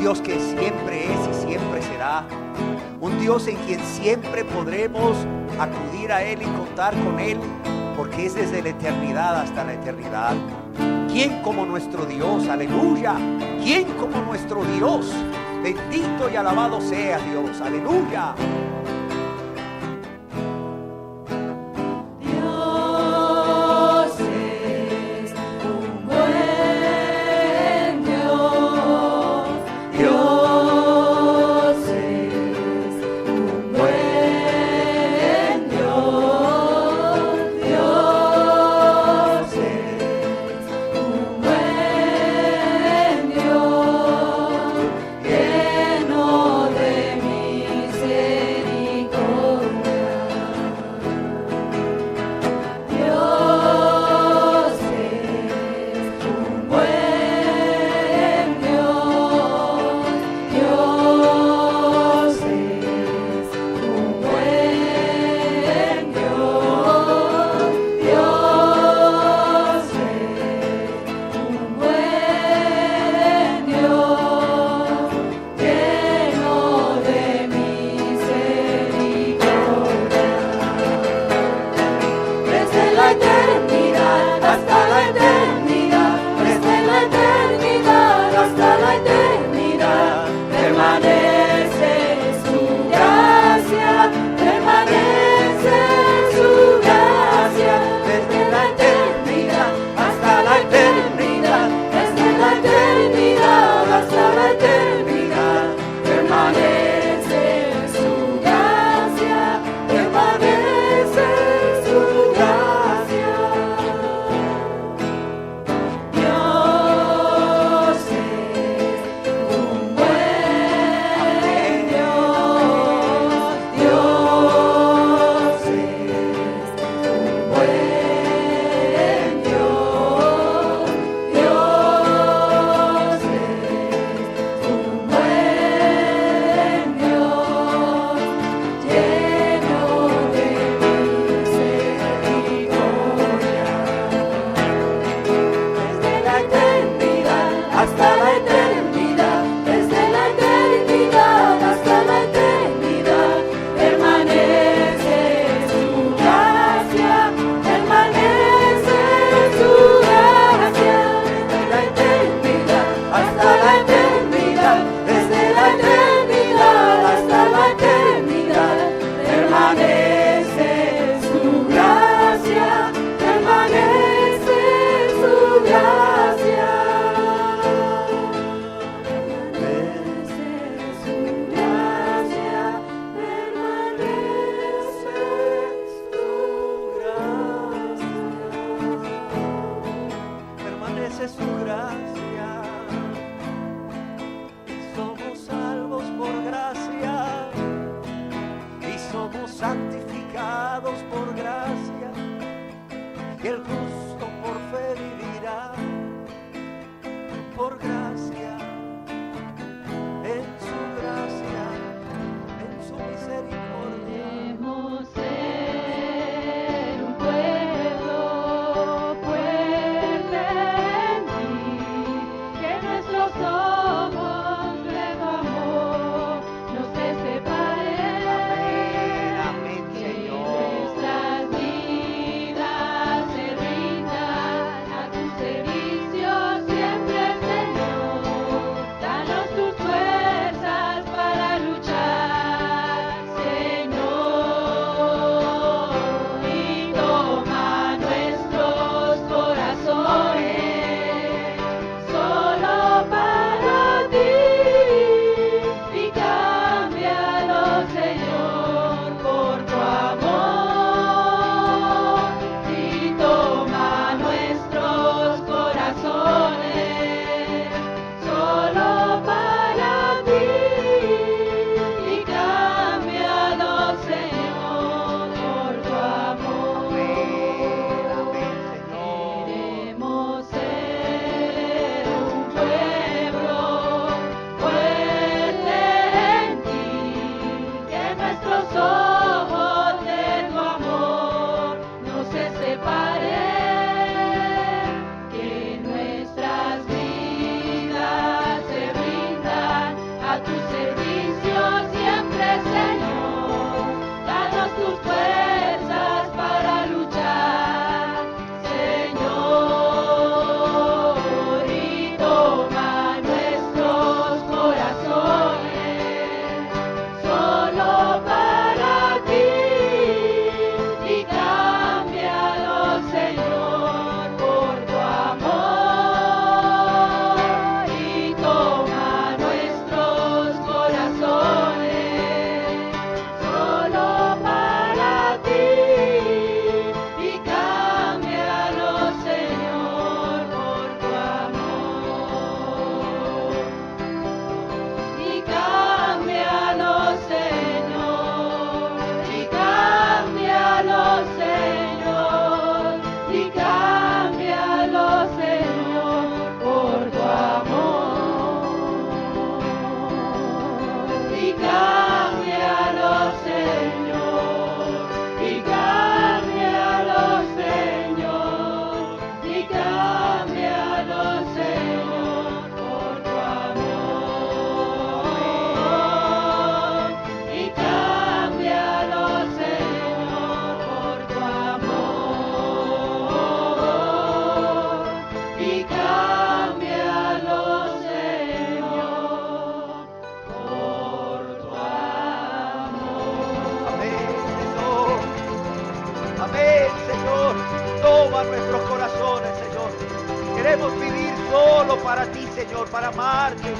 Dios que siempre es y siempre será. Un Dios en quien siempre podremos acudir a Él y contar con Él, porque es desde la eternidad hasta la eternidad. ¿Quién como nuestro Dios? Aleluya. ¿Quién como nuestro Dios? Bendito y alabado sea Dios. Aleluya. vivir solo para ti, Señor, para amarte,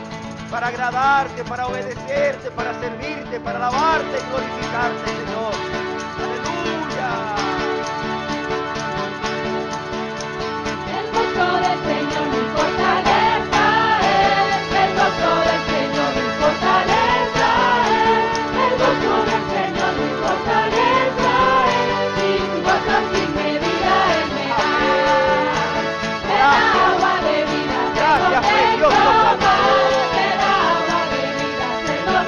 para agradarte, para obedecerte, para servirte, para alabarte y glorificarte, Señor. Aleluya. El gozo del Señor mi fortaleza es, el gozo del Señor mi fortaleza es, el gozo del Señor mi fortaleza es, y su gozo sin medida Él me da. Me da agua de vida, Gracias, tengo precioso paz, me da agua de vida,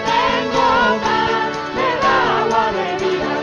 tengo paz, me da agua de vida,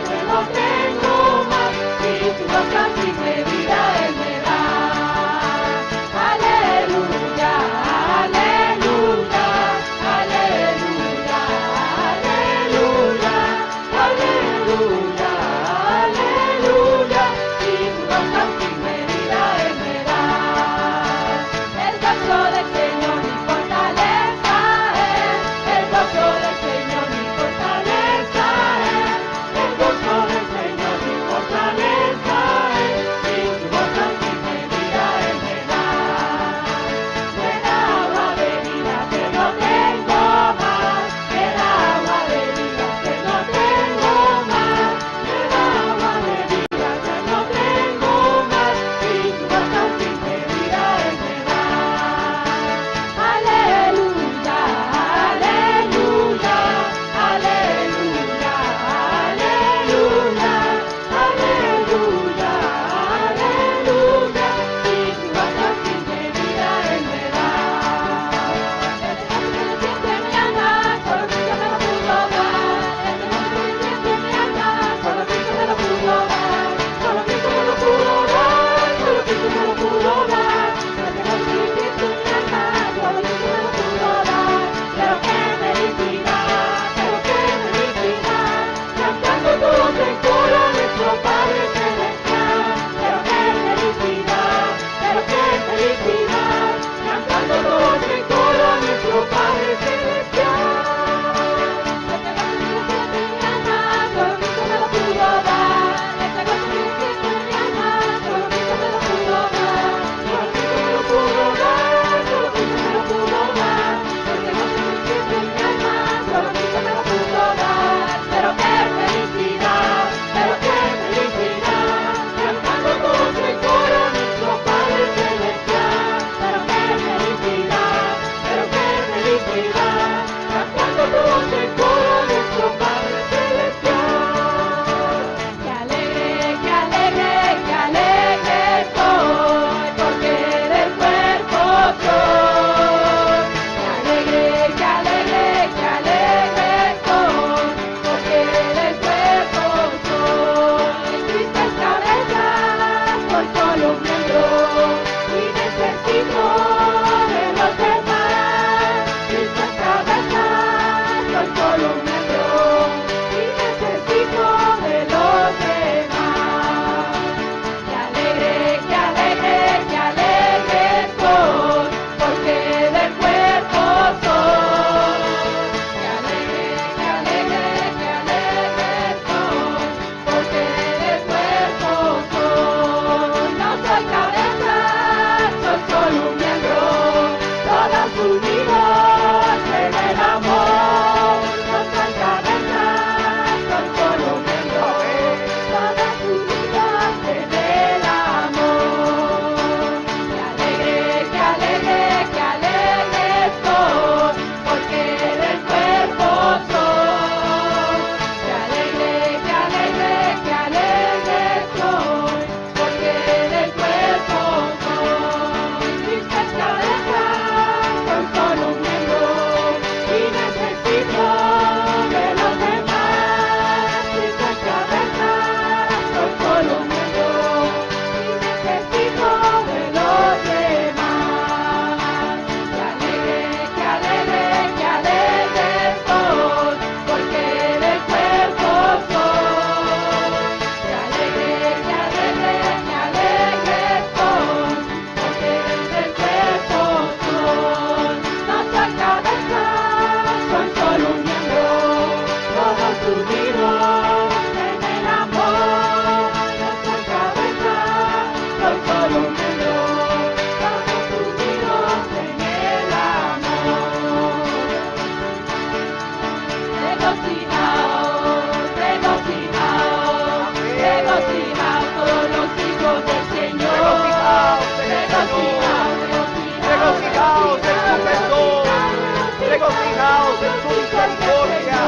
glorificaos en su misericordia.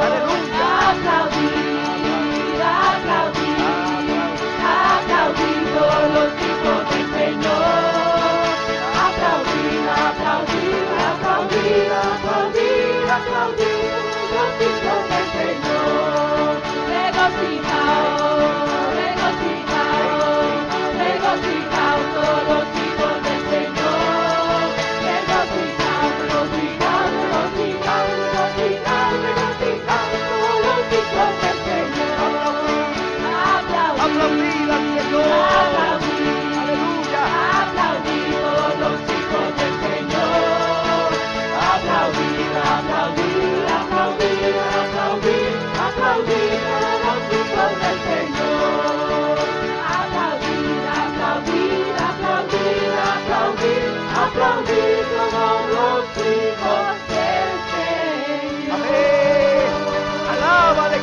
Aleluya. Aplaudir, aplaudir, aplaudir todos los hijos del Señor. Aplaudir, aplaudir, aplaudir, aplaudir, aplaudir los hijos del Señor. Regocijaos, regocijaos, regocijaos todos los hijos del Señor. Regocijaos, regocijaos, regocijaos, regocijaos, regocijaos todos los hijos del Señor. Aplaudir al Señor. Aleluya. Aplaudir todos los hijos del Señor. Aplaudir, aplaudir, aplaudir, aplaudir, aplaudir todos los hijos del Señor. Aplaudir, aplaudir, aplaudir, aplaudir, aplaudir todos los hijos del Señor. Amén. Alábale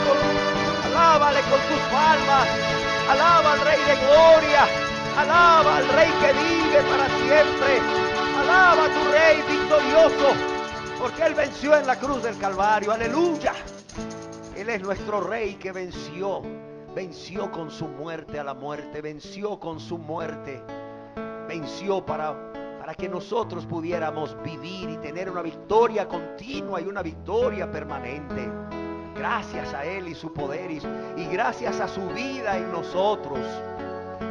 con tus palmas. Alaba al Rey de Gloria. Alaba al Rey que vive para siempre. Alaba a tu Rey victorioso, porque Él venció en la cruz del Calvario. Aleluya. Él es nuestro Rey que venció con su muerte a la muerte, venció con su muerte, venció para que nosotros pudiéramos vivir y tener una victoria continua y una victoria permanente. Gracias a Él y su poder y gracias a su vida en nosotros.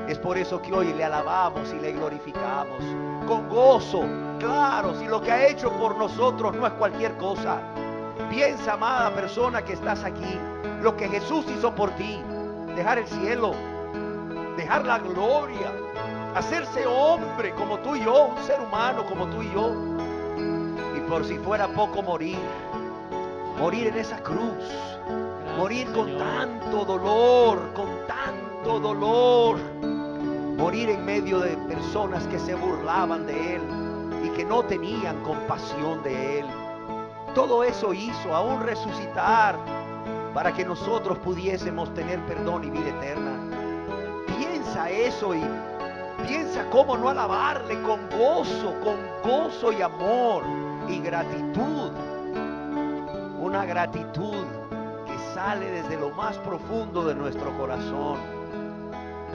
Es por eso que hoy le alabamos y le glorificamos con gozo. Claro, si lo que ha hecho por nosotros no es cualquier cosa. Piensa, amada persona que estás aquí, lo que Jesús hizo por ti. Dejar el cielo, dejar la gloria, hacerse hombre como tú y yo, un ser humano como tú y yo. Y por si fuera poco morir en esa cruz, morir con tanto dolor, morir en medio de personas que se burlaban de Él y que no tenían compasión de Él. Todo eso hizo, aún resucitar, para que nosotros pudiésemos tener perdón y vida eterna. Piensa eso y piensa cómo no alabarle con gozo y amor y gratitud. Una gratitud que sale desde lo más profundo de nuestro corazón.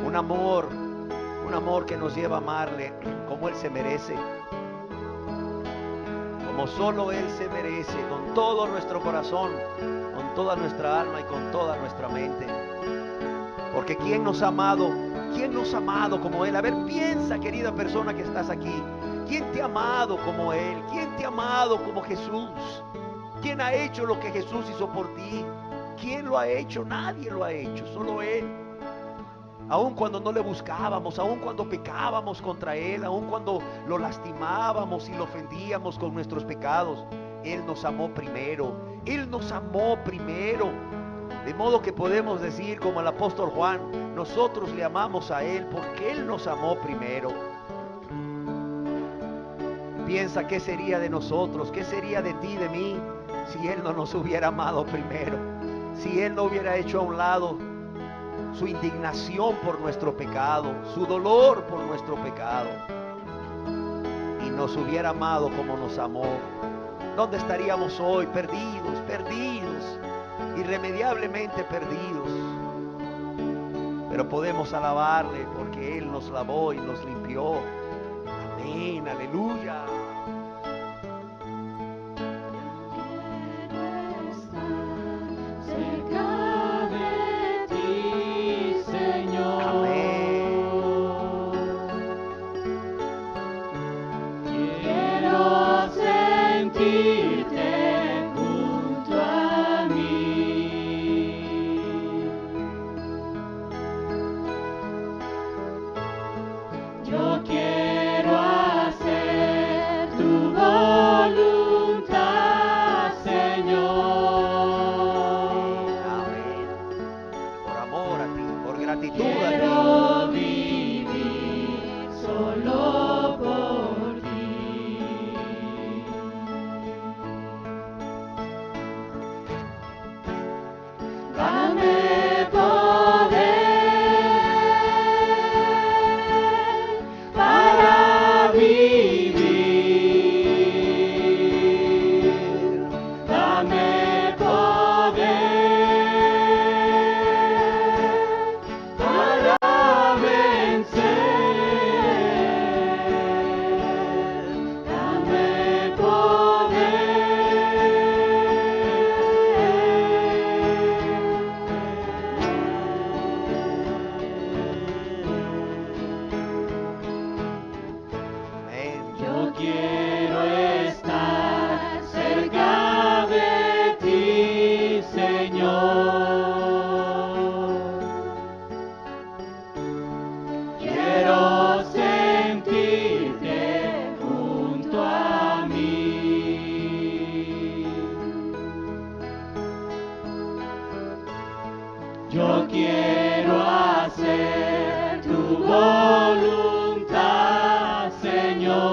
Un amor que nos lleva a amarle como Él se merece. Como solo Él se merece, con todo nuestro corazón, con toda nuestra alma y con toda nuestra mente. Porque ¿quién nos ha amado? ¿Quién nos ha amado como Él? A ver, piensa, querida persona que estás aquí. ¿Quién te ha amado como Él? ¿Quién te ha amado como Jesús? ¿Quién ha hecho lo que Jesús hizo por ti? ¿Quién lo ha hecho? Nadie lo ha hecho, solo Él. Aun cuando no le buscábamos, aun cuando pecábamos contra Él, aun cuando lo lastimábamos y lo ofendíamos con nuestros pecados, Él nos amó primero. Él nos amó primero. De modo que podemos decir como el apóstol Juan, nosotros le amamos a Él porque Él nos amó primero. Piensa qué sería de nosotros, qué sería de ti, de mí, si Él no nos hubiera amado primero. Si Él no hubiera hecho a un lado su indignación por nuestro pecado, su dolor por nuestro pecado, y nos hubiera amado como nos amó. ¿Dónde estaríamos hoy? Perdidos, irremediablemente perdidos. Pero podemos alabarle porque Él nos lavó y nos limpió. Amén, aleluya. quiero estar cerca de ti, Señor. Quiero sentirte junto a mí. Yo quiero hacer tu voluntad, Señor.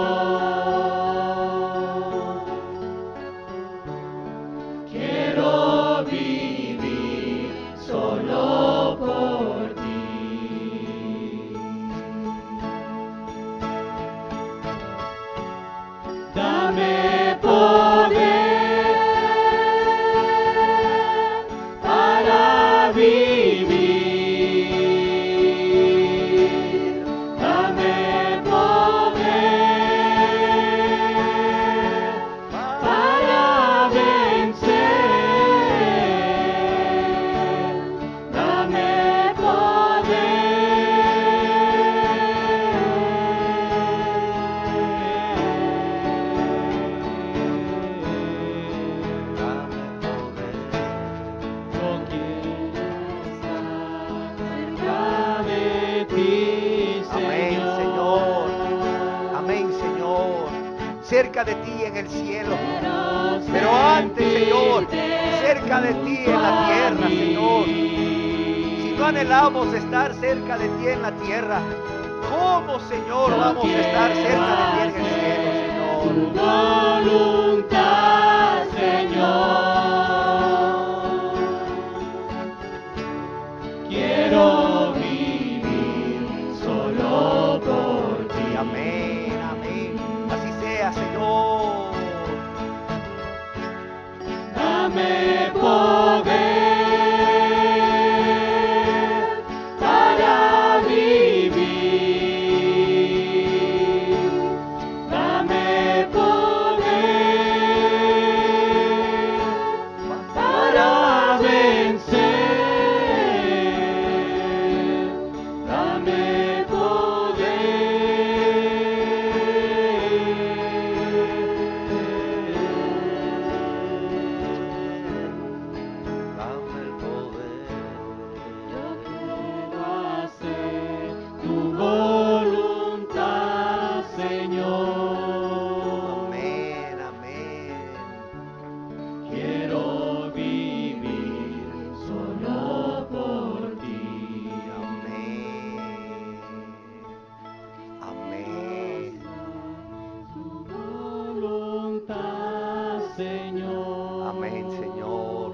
Quiero vivir solo por ti. Dame poder para vivir. Dame poder para vencer. Dame Yo quiero estar cerca de ti, Amén, Señor. Amén, Señor. Cerca de ti en el cielo. Pero antes, Señor, cerca de ti en la tierra, Señor. Si no anhelamos estar cerca de ti en la tierra, ¿cómo, Señor, vamos a estar cerca de ti en el cielo, Tu Señor? voluntad, Señor. Quiero vivir solo por ti. Amén, amén. Así sea, Señor. Dame poder para vivir. Dame poder para vencer. Dame Dame el poder. Yo quiero hacer tu voluntad, Señor. Amén, amén. Quiero vivir solo por ti. Amén. Amén. Tu voluntad, Señor. Amén, Señor.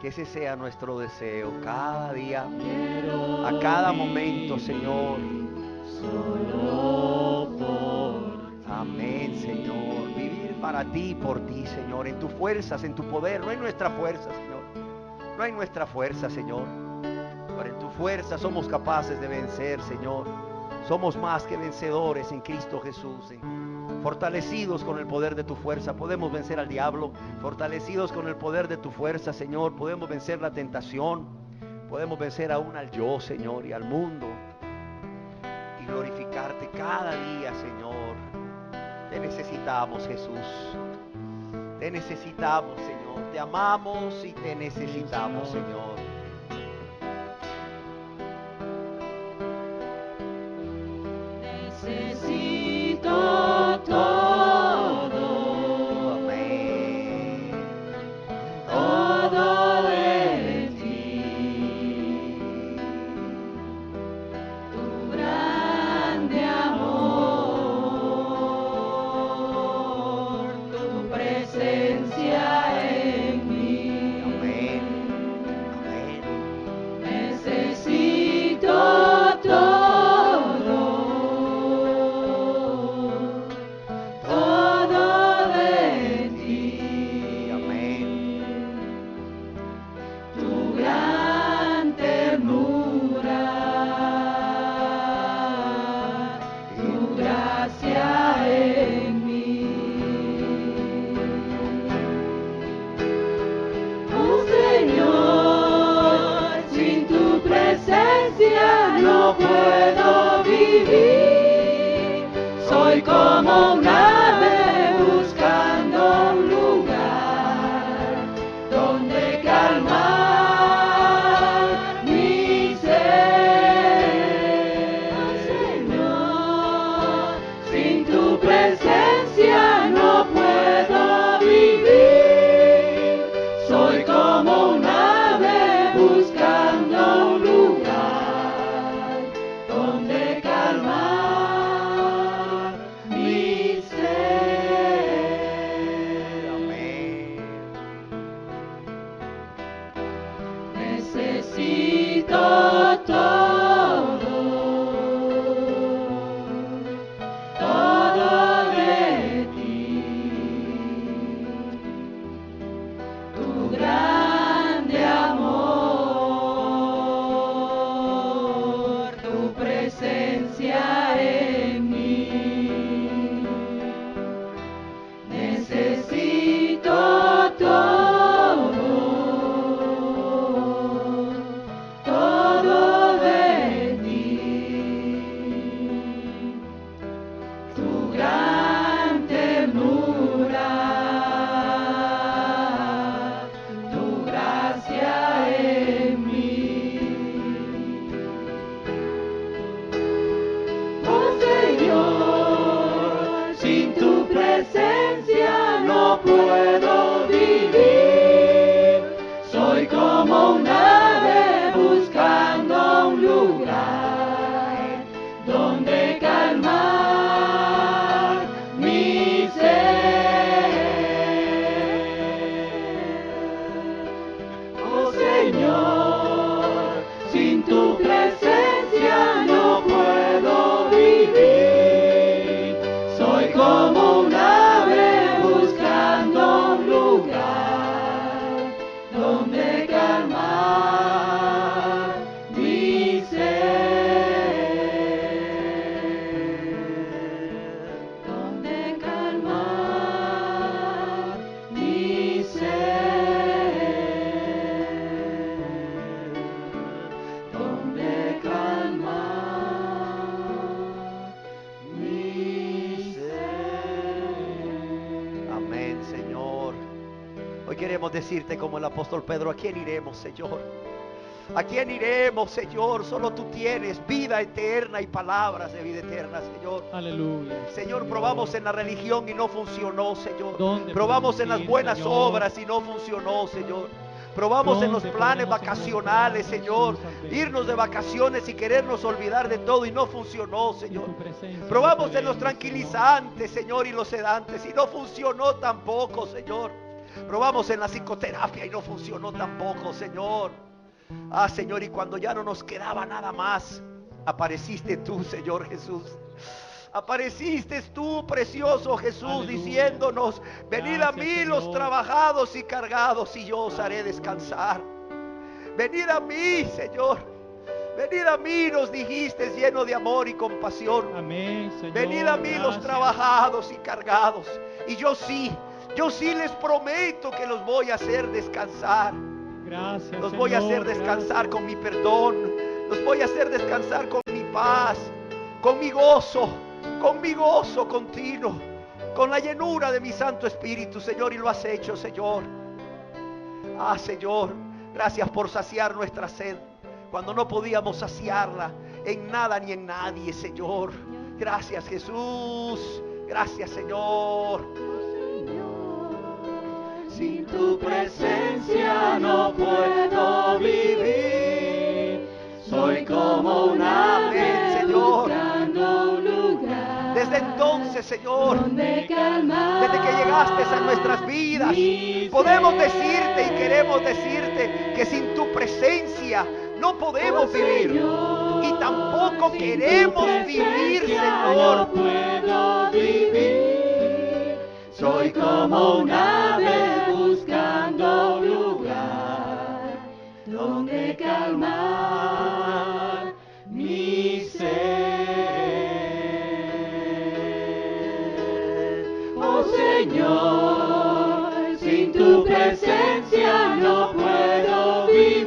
Que ese sea nuestro deseo cada día, Quiero a cada momento, Señor. solo por Amén, Señor. Vivir para ti, por ti, Señor. En tus fuerzas, en tu poder. No en nuestra fuerza, Señor. No en nuestra fuerza, Señor. Pero en tu fuerza somos capaces de vencer, Señor. Somos más que vencedores en Cristo Jesús. Fortalecidos con el poder de tu fuerza, podemos vencer al diablo. Fortalecidos con el poder de tu fuerza, Señor, podemos vencer la tentación. Podemos vencer aún al yo, Señor, y al mundo. Y glorificarte cada día, Señor. Te necesitamos, Jesús. Te necesitamos, Señor. Te amamos y te necesitamos, Señor. Necesito todo, Amén. todo de ti. Tu grande amor, tu presencia en mí. Amén. Amén. vivir. Soy como un ave buscando un lugar donde calmar mi ser. Oh Señor, sin tu presencia no puedo vivir. Soy como un ave buscando un lugar donde calmar mi ser. Donde calmar mi ser. Donde calmar mi ser. Amén, Señor. Hoy queremos decirte como el apóstol Pedro: ¿a quién iremos, Señor? ¿A quién iremos, Señor? Solo tú tienes vida eterna y palabras de vida eterna, Señor. Aleluya. Señor, probamos en la religión y no funcionó, Señor. ¿Dónde Probamos en podemos las ir, buenas Señor? obras y no funcionó, Señor. Probamos en los ¿Dónde planes podemos vacacionales, encontrar, Señor. Jesús, ante Irnos de vacaciones y querernos olvidar de todo y no funcionó, En Señor. tu presencia Probamos no en los podemos, tranquilizantes, Señor, y los sedantes y no funcionó tampoco, Señor. Probamos en la psicoterapia y no funcionó tampoco, Señor. Ah, Señor, y cuando ya no nos quedaba nada más, apareciste tú, Señor Jesús. Apareciste tú, precioso Jesús, Aleluya. diciéndonos: venid a Gracias, mí los Señor. trabajados y cargados, y yo os haré descansar. Venid a mí, Señor. Venid a mí, nos dijiste, lleno de amor y compasión. Amén, Señor. Venid a mí los Gracias. trabajados y cargados, y yo sí les prometo que los voy a hacer descansar. Gracias, Los voy a hacer Señor, descansar con mi perdón. Los voy a hacer descansar con mi paz, con mi gozo continuo, con la llenura de mi Santo Espíritu, Señor. Y lo has hecho, Señor. Ah, Señor, gracias por saciar nuestra sed cuando no podíamos saciarla en nada ni en nadie, Señor. Gracias, Jesús. Gracias, Señor. Sin tu presencia no puedo vivir. Soy como un ave Señor. buscando un lugar Desde entonces, Señor, donde calmar desde que llegaste a nuestras vidas, mi podemos ser. decirte y queremos decirte que sin tu presencia no podemos vivir. Y tampoco Sin queremos tu vivir, presencia Señor. no puedo vivir. Soy como un ave buscando un lugar donde calmar mi ser. Oh Señor, sin tu presencia no puedo vivir.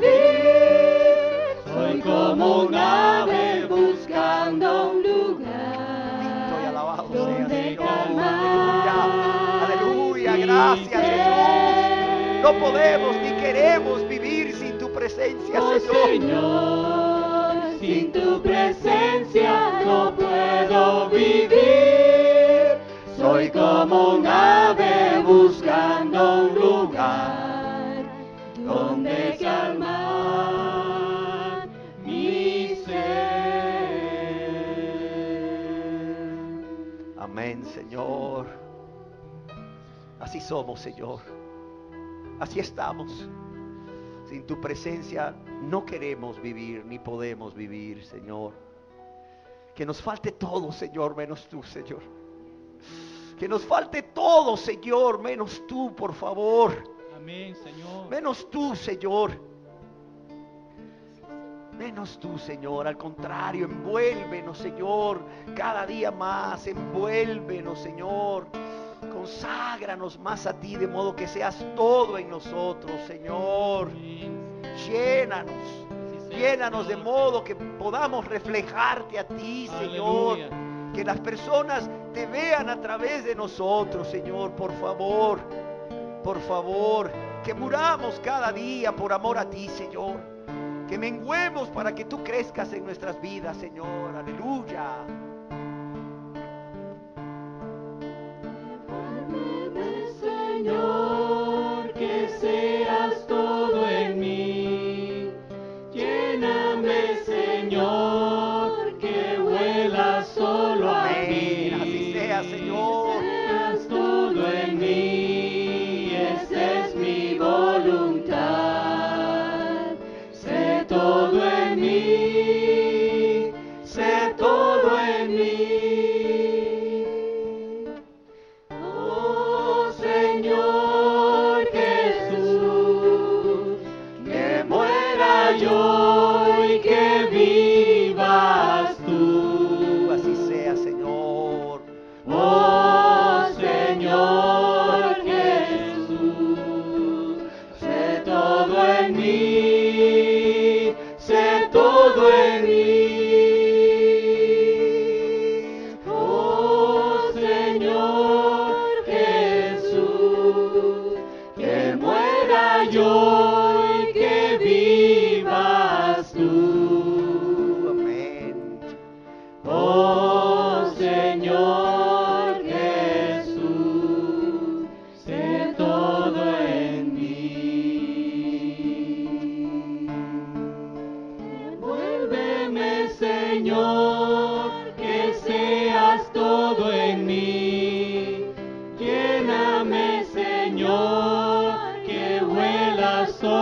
Soy como un ave buscando un lugar Bendito y alabado sea, donde Señor. calmar Aleluya. mi Gracias, ser. Jesús. No podemos ni queremos vivir sin tu presencia, Oh Señor. Señor, sin tu presencia no puedo vivir. Soy como un ave buscando un lugar donde calmar mi ser. Amén, Señor. Así somos, Señor. Así estamos. Sin tu presencia no queremos vivir ni podemos vivir, Señor. Que nos falte todo, Señor, menos tú, Señor. Que nos falte todo, Señor, menos tú, por favor. Amén, Señor. Menos tú, Señor. Menos tú, Señor. Al contrario, envuélvenos, Señor, cada día más. Envuélvenos, Señor. Conságranos más a ti, de modo que seas todo en nosotros, Señor. Amén. Llénanos. Así sea, Llénanos de Señor. modo que podamos reflejarte a ti, Señor. Aleluya. Que las personas te vean a través de nosotros, Señor. Por favor, que muramos cada día por amor a ti, Señor. Que menguemos para que tú crezcas en nuestras vidas, Señor. Aleluya. Vuelve, Señor,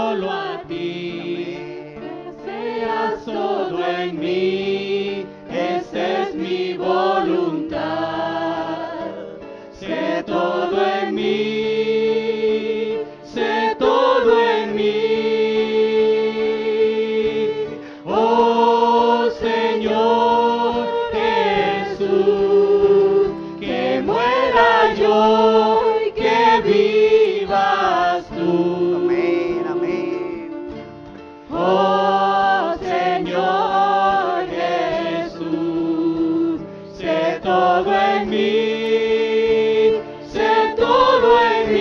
solo a ti. Seas todo en mí, esa es mi voluntad. Sé todo en mí, sé todo en mí. Oh Señor Jesús, que muera yo y que vivas tú. Amén, amén. Oh Señor Jesús, sé todo en mí, sé todo en mí.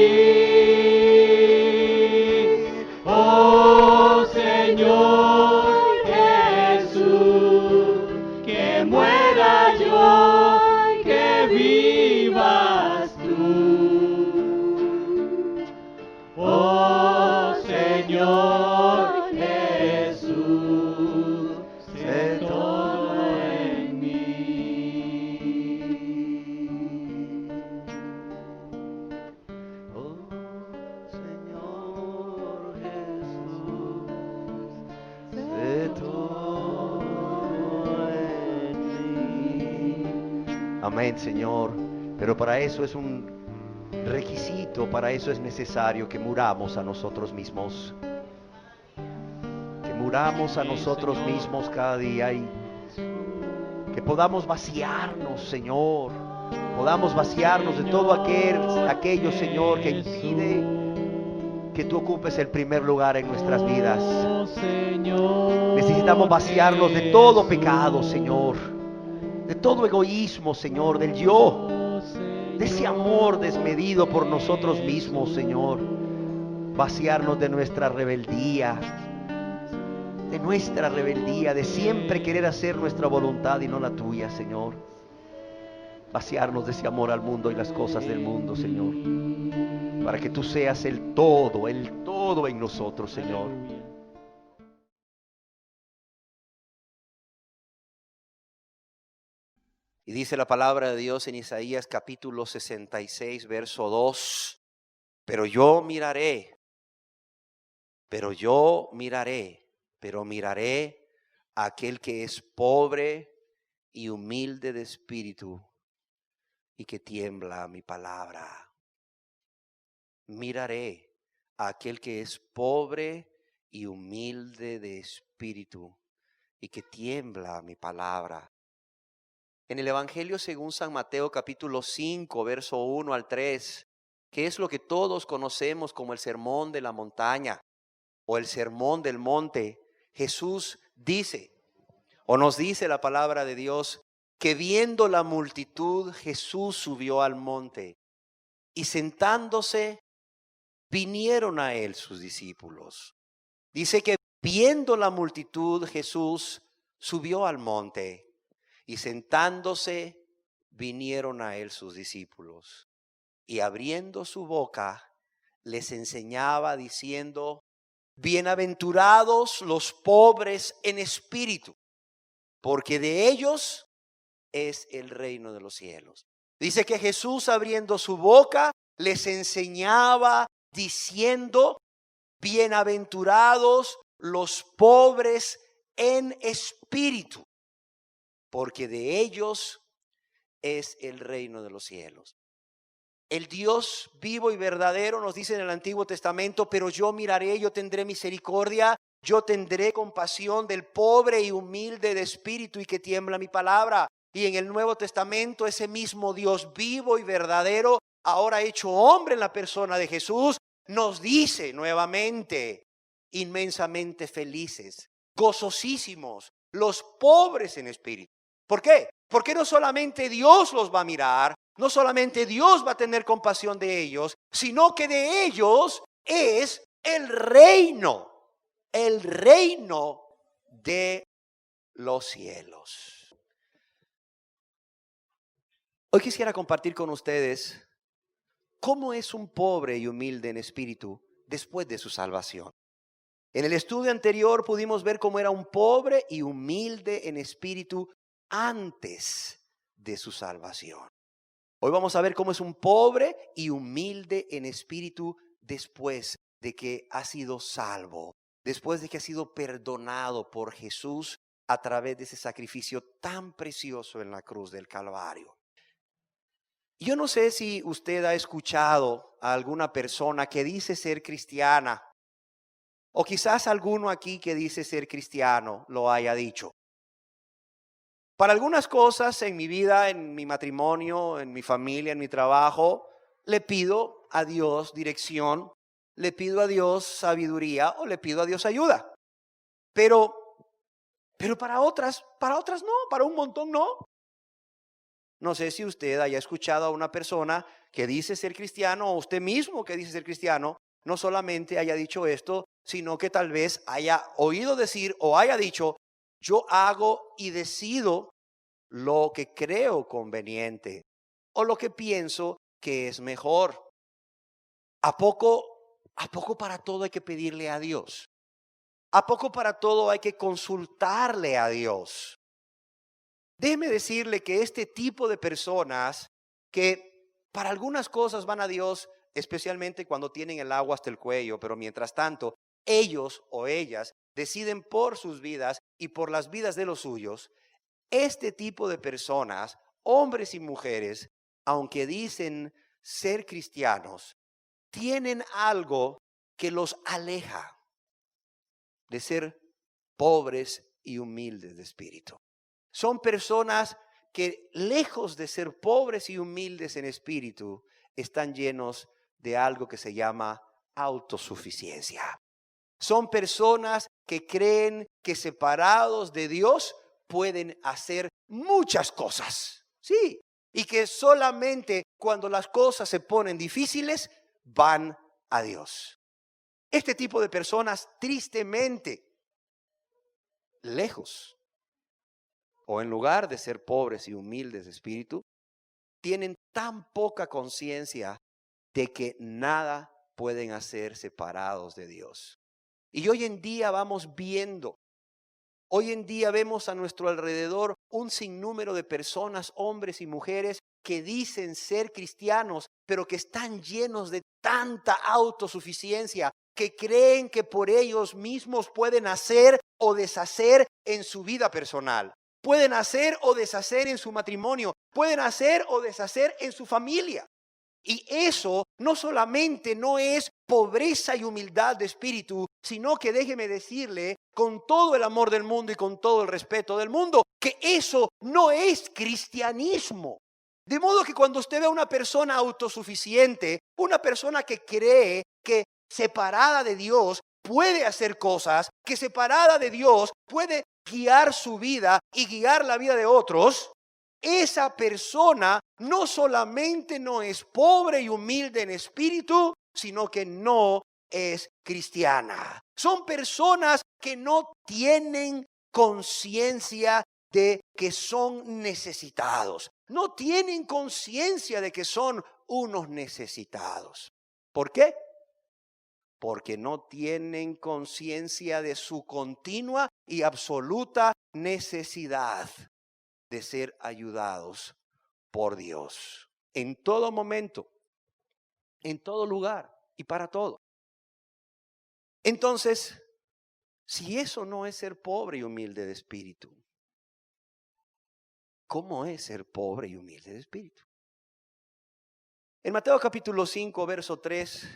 Oh Señor Jesús, que muera yo y que vivas tú. Oh Señor Jesús, sé todo en mí. Oh Señor Jesús, sé todo en mí. Amén, Señor. Pero para eso es un requisito, para eso es necesario que muramos a nosotros mismos. Que muramos a Amén, nosotros Señor. mismos cada día y que podamos vaciarnos, Señor. Podamos vaciarnos de todo aquello, Señor, que impide que tú ocupes el primer lugar en nuestras vidas. Oh, Señor Necesitamos vaciarnos de todo pecado, Señor. De todo egoísmo, Señor, del yo. De ese amor desmedido por nosotros mismos, Señor. Vaciarnos de nuestra rebeldía. De nuestra rebeldía, de siempre querer hacer nuestra voluntad y no la tuya, Señor. Vaciarnos de ese amor al mundo y las cosas del mundo, Señor. Para que tú seas el todo en nosotros, Señor. Aleluya. Y dice la palabra de Dios en Isaías capítulo 66, verso 2. Pero miraré a aquel que es pobre y humilde de espíritu y que tiembla a mi palabra. Miraré a aquel que es pobre y humilde de espíritu y que tiembla a mi palabra. En el Evangelio según San Mateo capítulo 5, verso 1 al 3, que es lo que todos conocemos como el sermón de la montaña o el sermón del monte, Jesús dice, o nos dice la palabra de Dios, que viendo la multitud, Jesús subió al monte y sentándose, vinieron a él sus discípulos. Dice que viendo la multitud, Jesús subió al monte y sentándose, vinieron a él sus discípulos. Y abriendo su boca, les enseñaba diciendo, bienaventurados los pobres en espíritu, porque de ellos es el reino de los cielos. Dice que Jesús abriendo su boca, les enseñaba diciendo, bienaventurados los pobres en espíritu, porque de ellos es el reino de los cielos. El Dios vivo y verdadero nos dice en el Antiguo Testamento, pero yo miraré, yo tendré misericordia, yo tendré compasión del pobre y humilde de espíritu y que tiembla mi palabra. Y en el Nuevo Testamento ese mismo Dios vivo y verdadero, ahora hecho hombre en la persona de Jesús, nos dice nuevamente, inmensamente felices, gozosísimos, los pobres en espíritu. ¿Por qué? Porque no solamente Dios los va a mirar, no solamente Dios va a tener compasión de ellos, sino que de ellos es el reino de los cielos. Hoy quisiera compartir con ustedes cómo es un pobre y humilde en espíritu después de su salvación. En el estudio anterior pudimos ver cómo era un pobre y humilde en espíritu antes de su salvación. Hoy vamos a ver cómo es un pobre y humilde en espíritu después de que ha sido salvo, después de que ha sido perdonado por Jesús a través de ese sacrificio tan precioso en la cruz del Calvario. Yo no sé si usted ha escuchado a alguna persona que dice ser cristiana, o quizás alguno aquí que dice ser cristiano lo haya dicho. Para algunas cosas en mi vida, en mi matrimonio, en mi familia, en mi trabajo, le pido a Dios dirección, le pido a Dios sabiduría o le pido a Dios ayuda. Pero para otras no, para un montón no. No sé si usted haya escuchado a una persona que dice ser cristiano, o usted mismo que dice ser cristiano, no solamente haya dicho esto, sino que tal vez haya oído decir o haya dicho: yo hago y decido lo que creo conveniente o lo que pienso que es mejor. ¿A poco para todo hay que pedirle a Dios? ¿A poco para todo hay que consultarle a Dios? Déjeme decirle que este tipo de personas que para algunas cosas van a Dios, especialmente cuando tienen el agua hasta el cuello, pero mientras tanto ellos o ellas deciden por sus vidas y por las vidas de los suyos, este tipo de personas, hombres y mujeres, aunque dicen ser cristianos, tienen algo que los aleja de ser pobres y humildes de espíritu. Son personas que, lejos de ser pobres y humildes en espíritu, están llenos de algo que se llama autosuficiencia. Son personas que creen que separados de Dios pueden hacer muchas cosas. Sí, y que solamente cuando las cosas se ponen difíciles van a Dios. Este tipo de personas, tristemente, lejos o en lugar de ser pobres y humildes de espíritu, tienen tan poca conciencia de que nada pueden hacer separados de Dios. Y hoy en día vemos a nuestro alrededor un sinnúmero de personas, hombres y mujeres, que dicen ser cristianos, pero que están llenos de tanta autosuficiencia, que creen que por ellos mismos pueden hacer o deshacer en su vida personal. Pueden hacer o deshacer en su matrimonio, pueden hacer o deshacer en su familia. Y eso no solamente no es pobreza y humildad de espíritu, sino que déjeme decirle con todo el amor del mundo y con todo el respeto del mundo, que eso no es cristianismo. De modo que cuando usted ve a una persona autosuficiente, una persona que cree que separada de Dios puede hacer cosas, que separada de Dios puede guiar su vida y guiar la vida de otros, esa persona no solamente no es pobre y humilde en espíritu, sino que no es cristiana. Son personas que no tienen conciencia de que son necesitados. No tienen conciencia de que son unos necesitados. ¿Por qué? Porque no tienen conciencia de su continua y absoluta necesidad de ser ayudados por Dios. En todo momento, en todo lugar y para todo. Entonces, si eso no es ser pobre y humilde de espíritu, ¿cómo es ser pobre y humilde de espíritu? En Mateo capítulo 5, verso 3,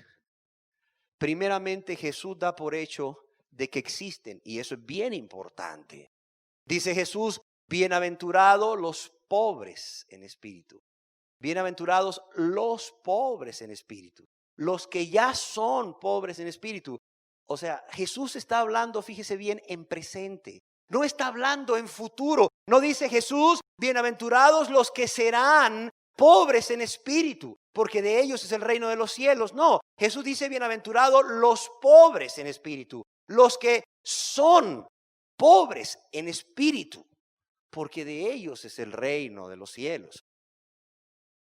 primeramente Jesús da por hecho de que existen, y eso es bien importante. Dice Jesús: bienaventurados los pobres en espíritu. Bienaventurados los pobres en espíritu. Los que ya son pobres en espíritu. O sea, Jesús está hablando, fíjese bien, en presente. No está hablando en futuro. No dice Jesús: bienaventurados los que serán pobres en espíritu, porque de ellos es el reino de los cielos. No, Jesús dice: bienaventurados los pobres en espíritu. Los que son pobres en espíritu, porque de ellos es el reino de los cielos.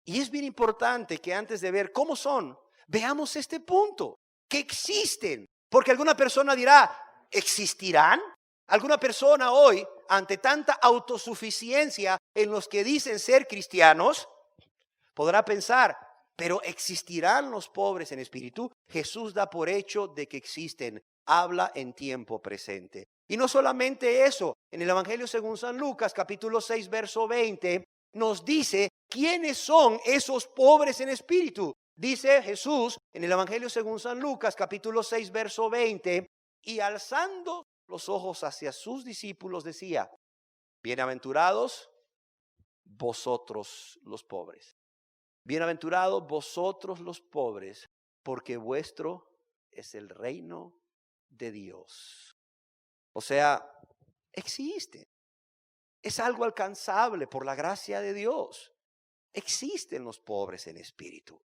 Y es bien importante que antes de ver cómo son, veamos este punto, que existen. Porque alguna persona dirá: ¿existirán? Alguna persona hoy, ante tanta autosuficiencia en los que dicen ser cristianos, podrá pensar: Pero existirán los pobres en espíritu. Jesús da por hecho de que existen. Habla en tiempo presente. Y no solamente eso, en el Evangelio según San Lucas, capítulo 6, verso 20, nos dice quiénes son esos pobres en espíritu. Dice Jesús en el Evangelio según San Lucas, capítulo 6, verso 20, y alzando los ojos hacia sus discípulos decía: bienaventurados vosotros los pobres. Bienaventurados vosotros los pobres, porque vuestro es el reino de Dios. O sea, existe. Es algo alcanzable por la gracia de Dios. Existen los pobres en espíritu.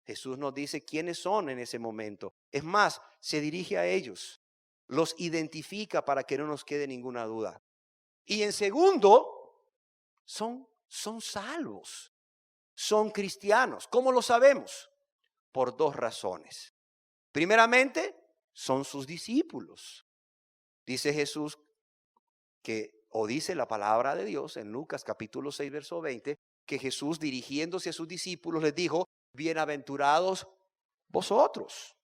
Jesús nos dice quiénes son en ese momento. Es más, se dirige a ellos. Los identifica para que no nos quede ninguna duda. Y en segundo, son salvos. Son cristianos. ¿Cómo lo sabemos? Por dos razones. Primeramente, son sus discípulos. Dice Jesús dice la palabra de Dios en Lucas capítulo 6, verso 20, que Jesús, dirigiéndose a sus discípulos, les dijo: bienaventurados vosotros.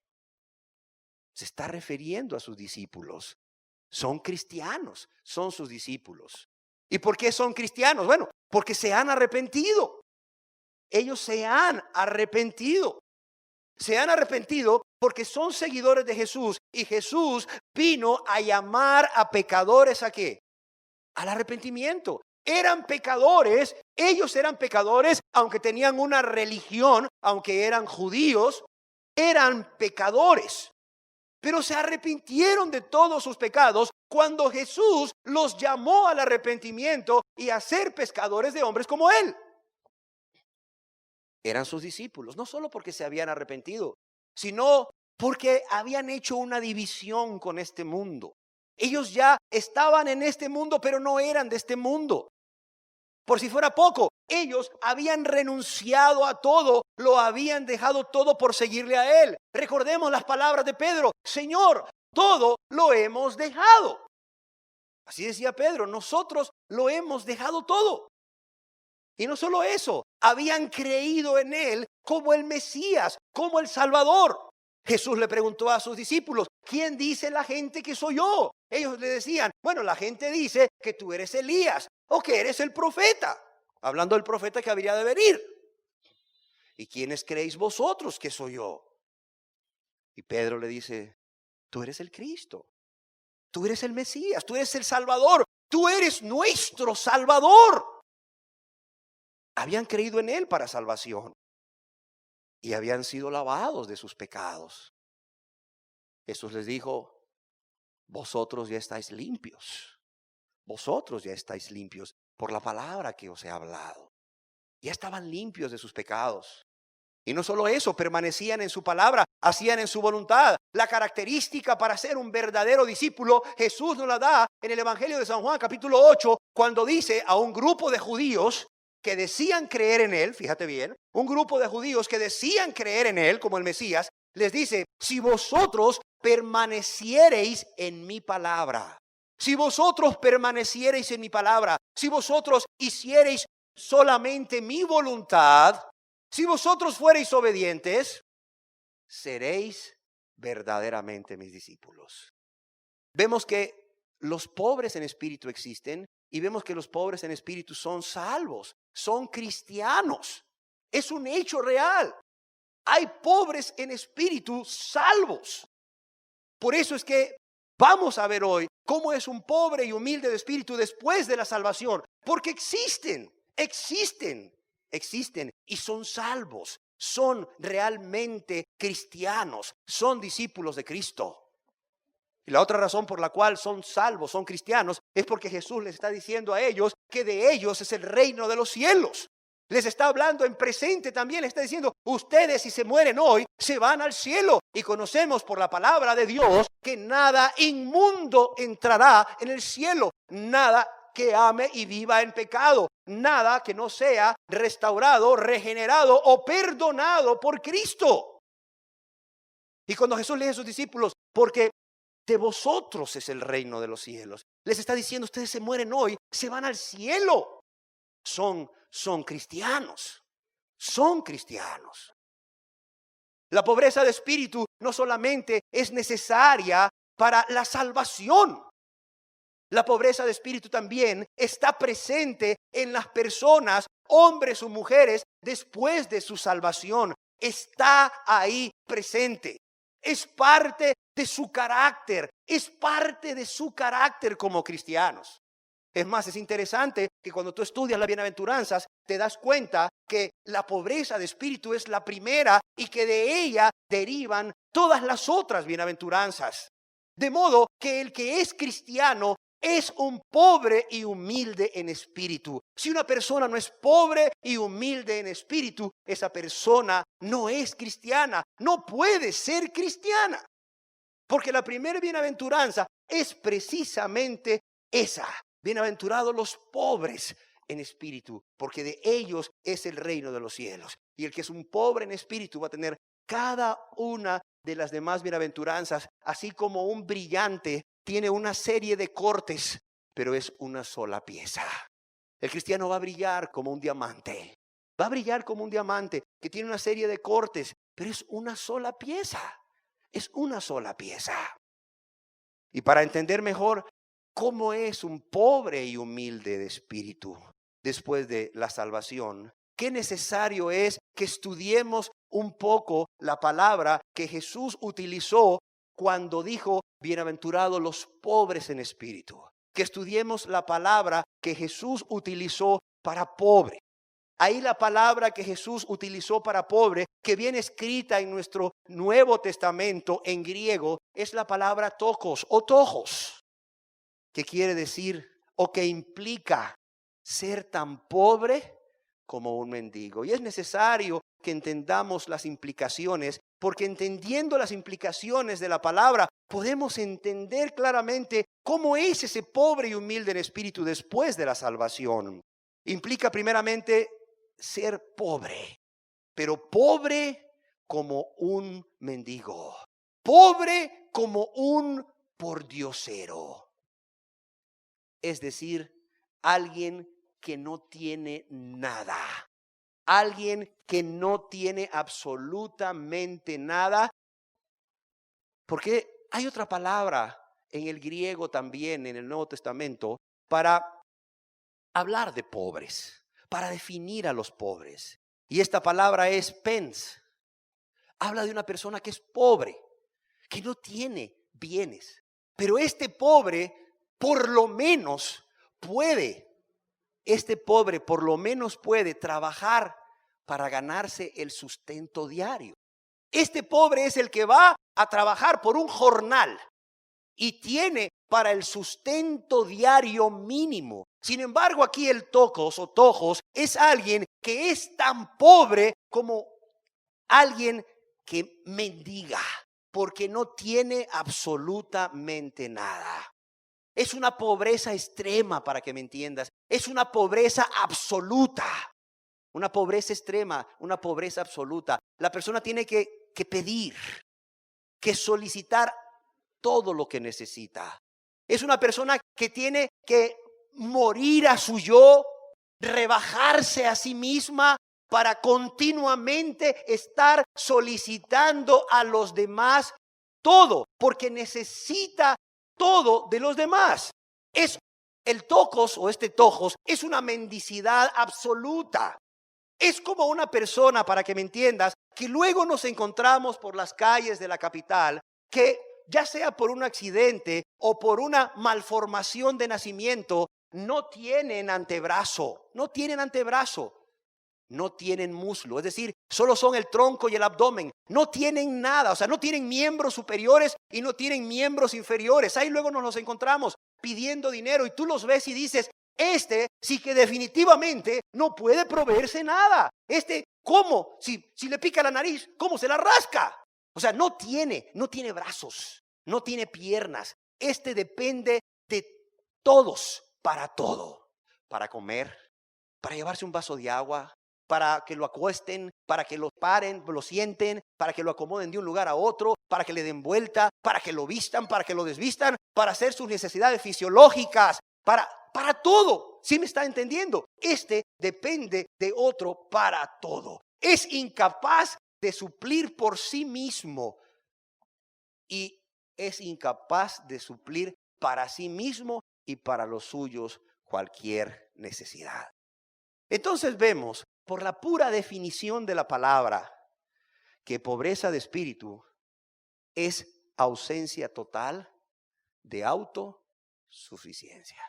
Se está refiriendo a sus discípulos. Son cristianos, son sus discípulos. ¿Y por qué son cristianos? Bueno, porque se han arrepentido. Ellos se han arrepentido. Se han arrepentido porque son seguidores de Jesús. Y Jesús vino a llamar a pecadores ¿a qué? Al arrepentimiento. Eran pecadores, ellos eran pecadores, aunque tenían una religión, aunque eran judíos, eran pecadores. Pero se arrepintieron de todos sus pecados cuando Jesús los llamó al arrepentimiento y a ser pescadores de hombres como Él. Eran sus discípulos, no solo porque se habían arrepentido, sino porque habían hecho una división con este mundo. Ellos ya estaban en este mundo, pero no eran de este mundo. Por si fuera poco, ellos habían renunciado a todo, lo habían dejado todo por seguirle a Él. Recordemos las palabras de Pedro: Señor, todo lo hemos dejado. Así decía Pedro, nosotros lo hemos dejado todo. Y no solo eso, habían creído en Él como el Mesías, como el Salvador. Jesús le preguntó a sus discípulos: ¿quién dice la gente que soy yo? Ellos le decían: bueno, la gente dice que tú eres Elías o que eres el profeta. Hablando del profeta que habría de venir. ¿Y quiénes creéis vosotros que soy yo? Y Pedro le dice: tú eres el Cristo. Tú eres el Mesías, tú eres el Salvador. Tú eres nuestro Salvador. Habían creído en Él para salvación. Y habían sido lavados de sus pecados. Jesús les dijo: vosotros ya estáis limpios. Vosotros ya estáis limpios por la palabra que os he hablado. Ya estaban limpios de sus pecados. Y no solo eso, permanecían en su palabra, hacían en su voluntad. La característica para ser un verdadero discípulo, Jesús nos la da en el Evangelio de San Juan, capítulo 8, cuando dice a un grupo de judíos que decían creer en Él, fíjate bien, un grupo de judíos que decían creer en Él como el Mesías, les dice: si vosotros permaneciereis en mi palabra, si vosotros permaneciereis en mi palabra, si vosotros hiciereis solamente mi voluntad, si vosotros fuereis obedientes, seréis verdaderamente mis discípulos. Vemos que los pobres en espíritu existen y vemos que los pobres en espíritu son salvos, son cristianos. Es un hecho real. Hay pobres en espíritu salvos. Por eso es que vamos a ver hoy cómo es un pobre y humilde de espíritu después de la salvación. Porque existen y son salvos. Son realmente cristianos, son discípulos de Cristo. Y la otra razón por la cual son salvos, son cristianos, es porque Jesús les está diciendo a ellos que de ellos es el reino de los cielos. Les está hablando en presente también, les está diciendo: ustedes, si se mueren hoy, se van al cielo. Y conocemos por la palabra de Dios que nada inmundo entrará en el cielo. Nada que ame y viva en pecado. Nada que no sea restaurado, regenerado o perdonado por Cristo. Y cuando Jesús le dice a sus discípulos: porque de vosotros es el reino de los cielos, les está diciendo: ustedes se mueren hoy, se van al cielo. Son cristianos. Son cristianos. La pobreza de espíritu no solamente es necesaria para la salvación. La pobreza de espíritu también está presente en las personas, hombres o mujeres, después de su salvación. Está ahí presente. Es parte de su carácter. Es parte de su carácter como cristianos. Es más, es interesante que cuando tú estudias las bienaventuranzas, te das cuenta que la pobreza de espíritu es la primera y que de ella derivan todas las otras bienaventuranzas. De modo que el que es cristiano es un pobre y humilde en espíritu. Si una persona no es pobre y humilde en espíritu, esa persona no es cristiana, no puede ser cristiana. Porque la primera bienaventuranza es precisamente esa. Bienaventurados los pobres en espíritu, porque de ellos es el reino de los cielos. Y el que es un pobre en espíritu va a tener cada una de las demás bienaventuranzas, así como un brillante tiene una serie de cortes, pero es una sola pieza. El cristiano va a brillar como un diamante. Va a brillar como un diamante que tiene una serie de cortes, pero es una sola pieza. Es una sola pieza. Y para entender mejor cómo es un pobre y humilde de espíritu después de la salvación, qué necesario es que estudiemos un poco la palabra que Jesús utilizó cuando dijo, bienaventurados los pobres en espíritu. Que estudiemos la palabra que Jesús utilizó para pobre. Ahí la palabra que Jesús utilizó para pobre, que viene escrita en nuestro Nuevo Testamento en griego, es la palabra tokos o tojos, que quiere decir o que implica ser tan pobre como un mendigo. Y es necesario que entendamos las implicaciones, porque entendiendo las implicaciones de la palabra, podemos entender claramente cómo es ese pobre y humilde en espíritu después de la salvación. Implica primeramente ser pobre, pero pobre como un mendigo, pobre como un pordiosero. Es decir, alguien que no tiene nada. Alguien que no tiene absolutamente nada. Porque hay otra palabra en el griego también, en el Nuevo Testamento, para hablar de pobres, para definir a los pobres. Y esta palabra es pens. Habla de una persona que es pobre, que no tiene bienes. Pero este pobre por lo menos puede trabajar para ganarse el sustento diario. Este pobre es el que va a trabajar por un jornal y tiene para el sustento diario mínimo. Sin embargo, aquí el tokos o tojos es alguien que es tan pobre como alguien que mendiga, porque no tiene absolutamente nada. Es una pobreza extrema, para que me entiendas. Es una pobreza absoluta. Una pobreza extrema, una pobreza absoluta. La persona tiene que pedir, que solicitar todo lo que necesita. Es una persona que tiene que morir a su yo, rebajarse a sí misma para continuamente estar solicitando a los demás todo, porque necesita todo de los demás. Es el tokos o este tojos es una mendicidad absoluta. Es como una persona, para que me entiendas, que luego nos encontramos por las calles de la capital, que ya sea por un accidente o por una malformación de nacimiento, no tienen antebrazo, no tienen muslo, es decir, solo son el tronco y el abdomen, no tienen nada, o sea, no tienen miembros superiores y no tienen miembros inferiores. Ahí luego nos los encontramos pidiendo dinero y tú los ves y dices, sí que definitivamente no puede proveerse nada. ¿Cómo? Si le pica la nariz, ¿cómo se la rasca? O sea, no tiene brazos, no tiene piernas. Depende de todos para todo, para comer, para llevarse un vaso de agua, para que lo acuesten, para que lo paren, lo sienten, para que lo acomoden de un lugar a otro, para que le den vuelta, para que lo vistan, para que lo desvistan, para hacer sus necesidades fisiológicas, para todo. ¿Sí me está entendiendo? Depende de otro para todo. Es incapaz de suplir por sí mismo y es incapaz de suplir para sí mismo y para los suyos cualquier necesidad. Entonces vemos, por la pura definición de la palabra, que pobreza de espíritu es ausencia total de autosuficiencia.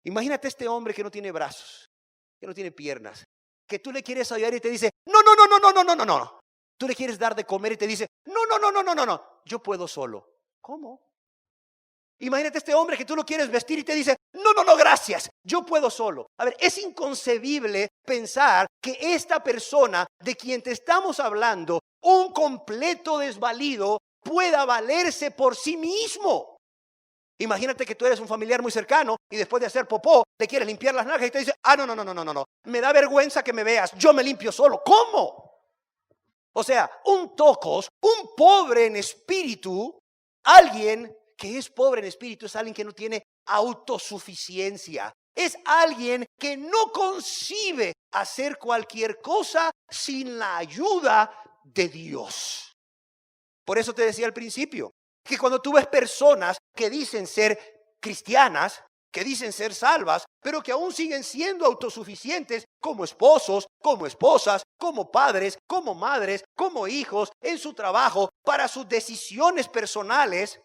Imagínate este hombre que no tiene brazos, que no tiene piernas, que tú le quieres ayudar y te dice, no. Tú le quieres dar de comer y te dice, no, yo puedo solo. ¿Cómo? Imagínate este hombre que tú lo quieres vestir y te dice, no, gracias, yo puedo solo. A ver, es inconcebible pensar que esta persona de quien te estamos hablando, un completo desvalido, pueda valerse por sí mismo. Imagínate que tú eres un familiar muy cercano y después de hacer popó, te quieres limpiar las nalgas y te dice, no, me da vergüenza que me veas, yo me limpio solo. ¿Cómo? O sea, un tocos, un pobre en espíritu, alguien que es pobre en espíritu es alguien que no tiene autosuficiencia. Es alguien que no concibe hacer cualquier cosa sin la ayuda de Dios. Por eso te decía al principio, que cuando tú ves personas que dicen ser cristianas, que dicen ser salvas, pero que aún siguen siendo autosuficientes como esposos, como esposas, como padres, como madres, como hijos, en su trabajo, para sus decisiones personales,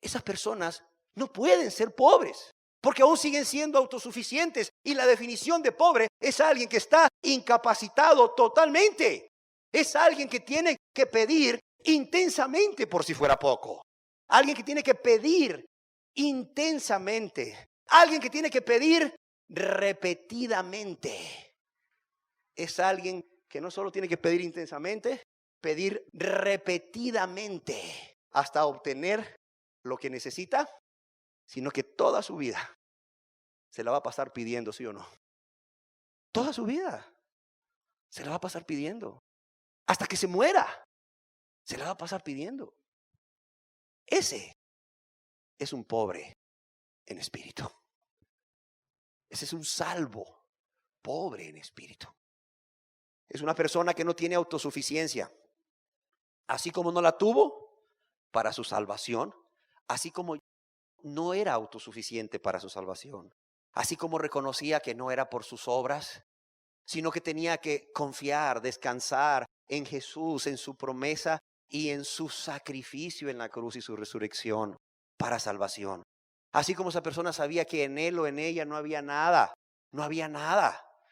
esas personas no pueden ser pobres, porque aún siguen siendo autosuficientes. Y la definición de pobre es alguien que está incapacitado totalmente. Es alguien que tiene que pedir intensamente por si fuera poco. Alguien que tiene que pedir intensamente. Alguien que tiene que pedir repetidamente. Es alguien que no solo tiene que pedir intensamente, pedir repetidamente hasta obtener lo que necesita, sino que toda su vida se la va a pasar pidiendo, ¿sí o no? Toda su vida se la va a pasar pidiendo. Hasta que se muera, se la va a pasar pidiendo. Ese es un pobre en espíritu. Ese es un salvo, pobre en espíritu. Es una persona que no tiene autosuficiencia. Así como no la tuvo para su salvación, así como no era autosuficiente para su salvación, así como reconocía que no era por sus obras, sino que tenía que confiar, descansar en Jesús, en su promesa y en su sacrificio en la cruz y su resurrección para salvación. Así como esa persona sabía que en él o en ella no había nada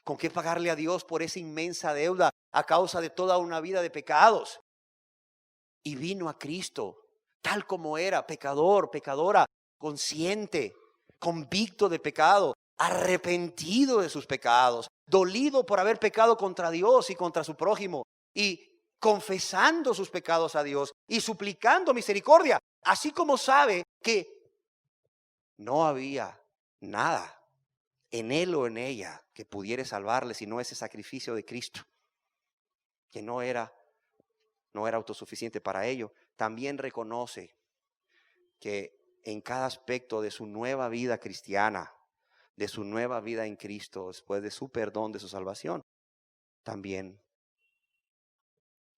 con qué pagarle a Dios por esa inmensa deuda a causa de toda una vida de pecados. Y vino a Cristo tal como era, pecador, pecadora, consciente, convicto de pecado, arrepentido de sus pecados, dolido por haber pecado contra Dios y contra su prójimo, y confesando sus pecados a Dios y suplicando misericordia, así como sabe que no había nada en él o en ella que pudiera salvarle sino ese sacrificio de Cristo, que no era autosuficiente para ello. También reconoce que en cada aspecto de su nueva vida cristiana, de su nueva vida en Cristo, después de su perdón, de su salvación, también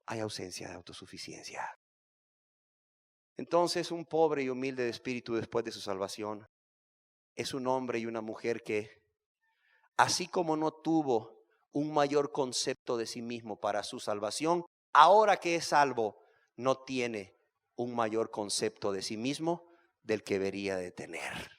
hay ausencia de autosuficiencia. Entonces, un pobre y humilde de espíritu después de su salvación es un hombre y una mujer que, así como no tuvo un mayor concepto de sí mismo para su salvación, ahora que es salvo, no tiene un mayor concepto de sí mismo del que debería de tener.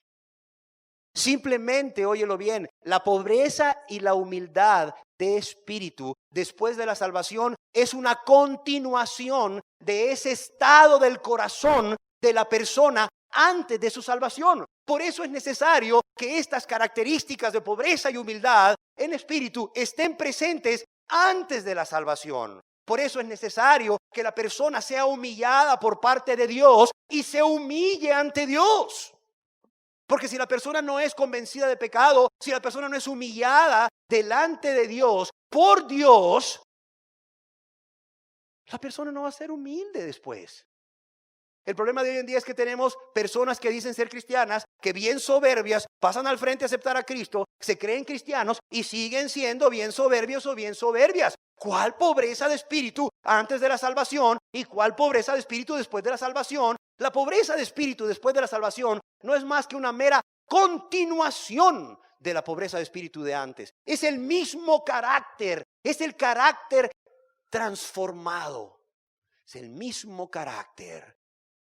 Simplemente, óyelo bien, la pobreza y la humildad de espíritu después de la salvación es una continuación de ese estado del corazón de la persona antes de su salvación. Por eso es necesario que estas características de pobreza y humildad en espíritu estén presentes antes de la salvación. Por eso es necesario que la persona sea humillada por parte de Dios y se humille ante Dios. Porque si la persona no es convencida de pecado, si la persona no es humillada delante de Dios, por Dios, la persona no va a ser humilde después. El problema de hoy en día es que tenemos personas que dicen ser cristianas, que bien soberbias pasan al frente a aceptar a Cristo, se creen cristianos y siguen siendo bien soberbios o bien soberbias. ¿Cuál pobreza de espíritu antes de la salvación y cuál pobreza de espíritu después de la salvación? La pobreza de espíritu después de la salvación no es más que una mera continuación de la pobreza de espíritu de antes. Es el mismo carácter, es el carácter transformado. Es el mismo carácter.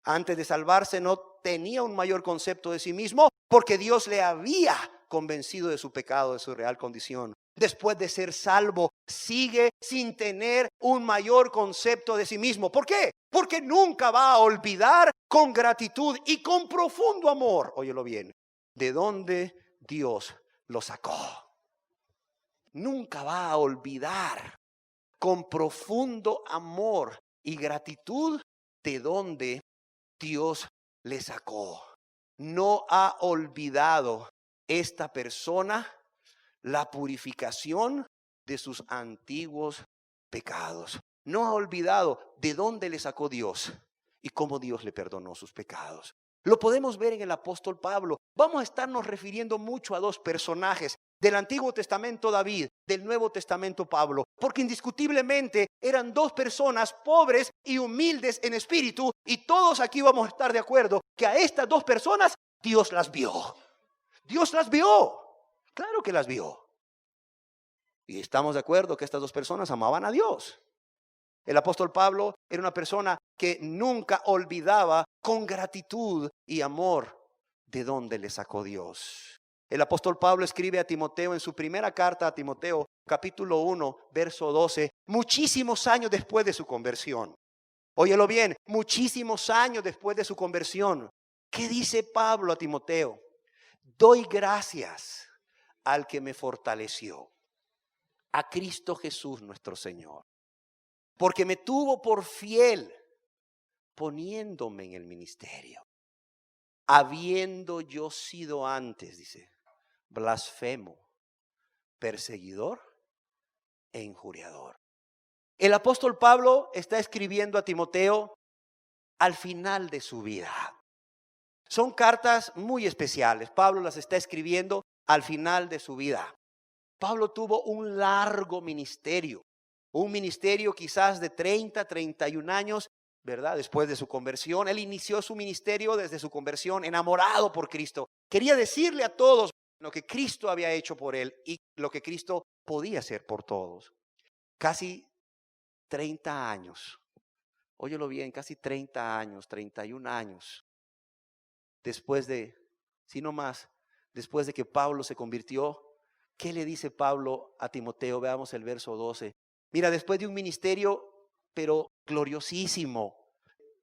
Antes de salvarse no tenía un mayor concepto de sí mismo porque Dios le había convencido de su pecado, de su real condición. Después de ser salvo, sigue sin tener un mayor concepto de sí mismo. ¿Por qué? Porque nunca va a olvidar con gratitud y con profundo amor, óyelo bien, de dónde Dios lo sacó. Nunca va a olvidar con profundo amor y gratitud de dónde Dios le sacó. No ha olvidado esta persona la purificación de sus antiguos pecados. No ha olvidado de dónde le sacó Dios y cómo Dios le perdonó sus pecados. Lo podemos ver en el apóstol Pablo. Vamos a estarnos refiriendo mucho a dos personajes. Del Antiguo Testamento David, del Nuevo Testamento Pablo. Porque indiscutiblemente eran dos personas pobres y humildes en espíritu. Y todos aquí vamos a estar de acuerdo que a estas dos personas Dios las vio. Dios las vio. Claro que las vio. Y estamos de acuerdo que estas dos personas amaban a Dios. El apóstol Pablo era una persona que nunca olvidaba con gratitud y amor de dónde le sacó Dios. El apóstol Pablo escribe a Timoteo en su primera carta a Timoteo, capítulo 1, verso 12, muchísimos años después de su conversión. Óyelo bien, muchísimos años después de su conversión. ¿Qué dice Pablo a Timoteo? Doy gracias al que me fortaleció, a Cristo Jesús nuestro Señor, porque me tuvo por fiel poniéndome en el ministerio, habiendo yo sido antes, dice, blasfemo, perseguidor e injuriador. El apóstol Pablo está escribiendo a Timoteo al final de su vida. Son cartas muy especiales. Pablo las está escribiendo al final de su vida. Pablo tuvo un largo ministerio, un ministerio quizás de 31 años, ¿verdad? Después de su conversión. Él inició su ministerio desde su conversión, enamorado por Cristo. Quería decirle a todos lo que Cristo había hecho por él y lo que Cristo podía hacer por todos. Casi 30 años, óyelo bien, casi 30 años, 31 años, después de, si no más, después de que Pablo se convirtió, ¿qué le dice Pablo a Timoteo? Veamos el verso 12. Mira, después de un ministerio, pero gloriosísimo,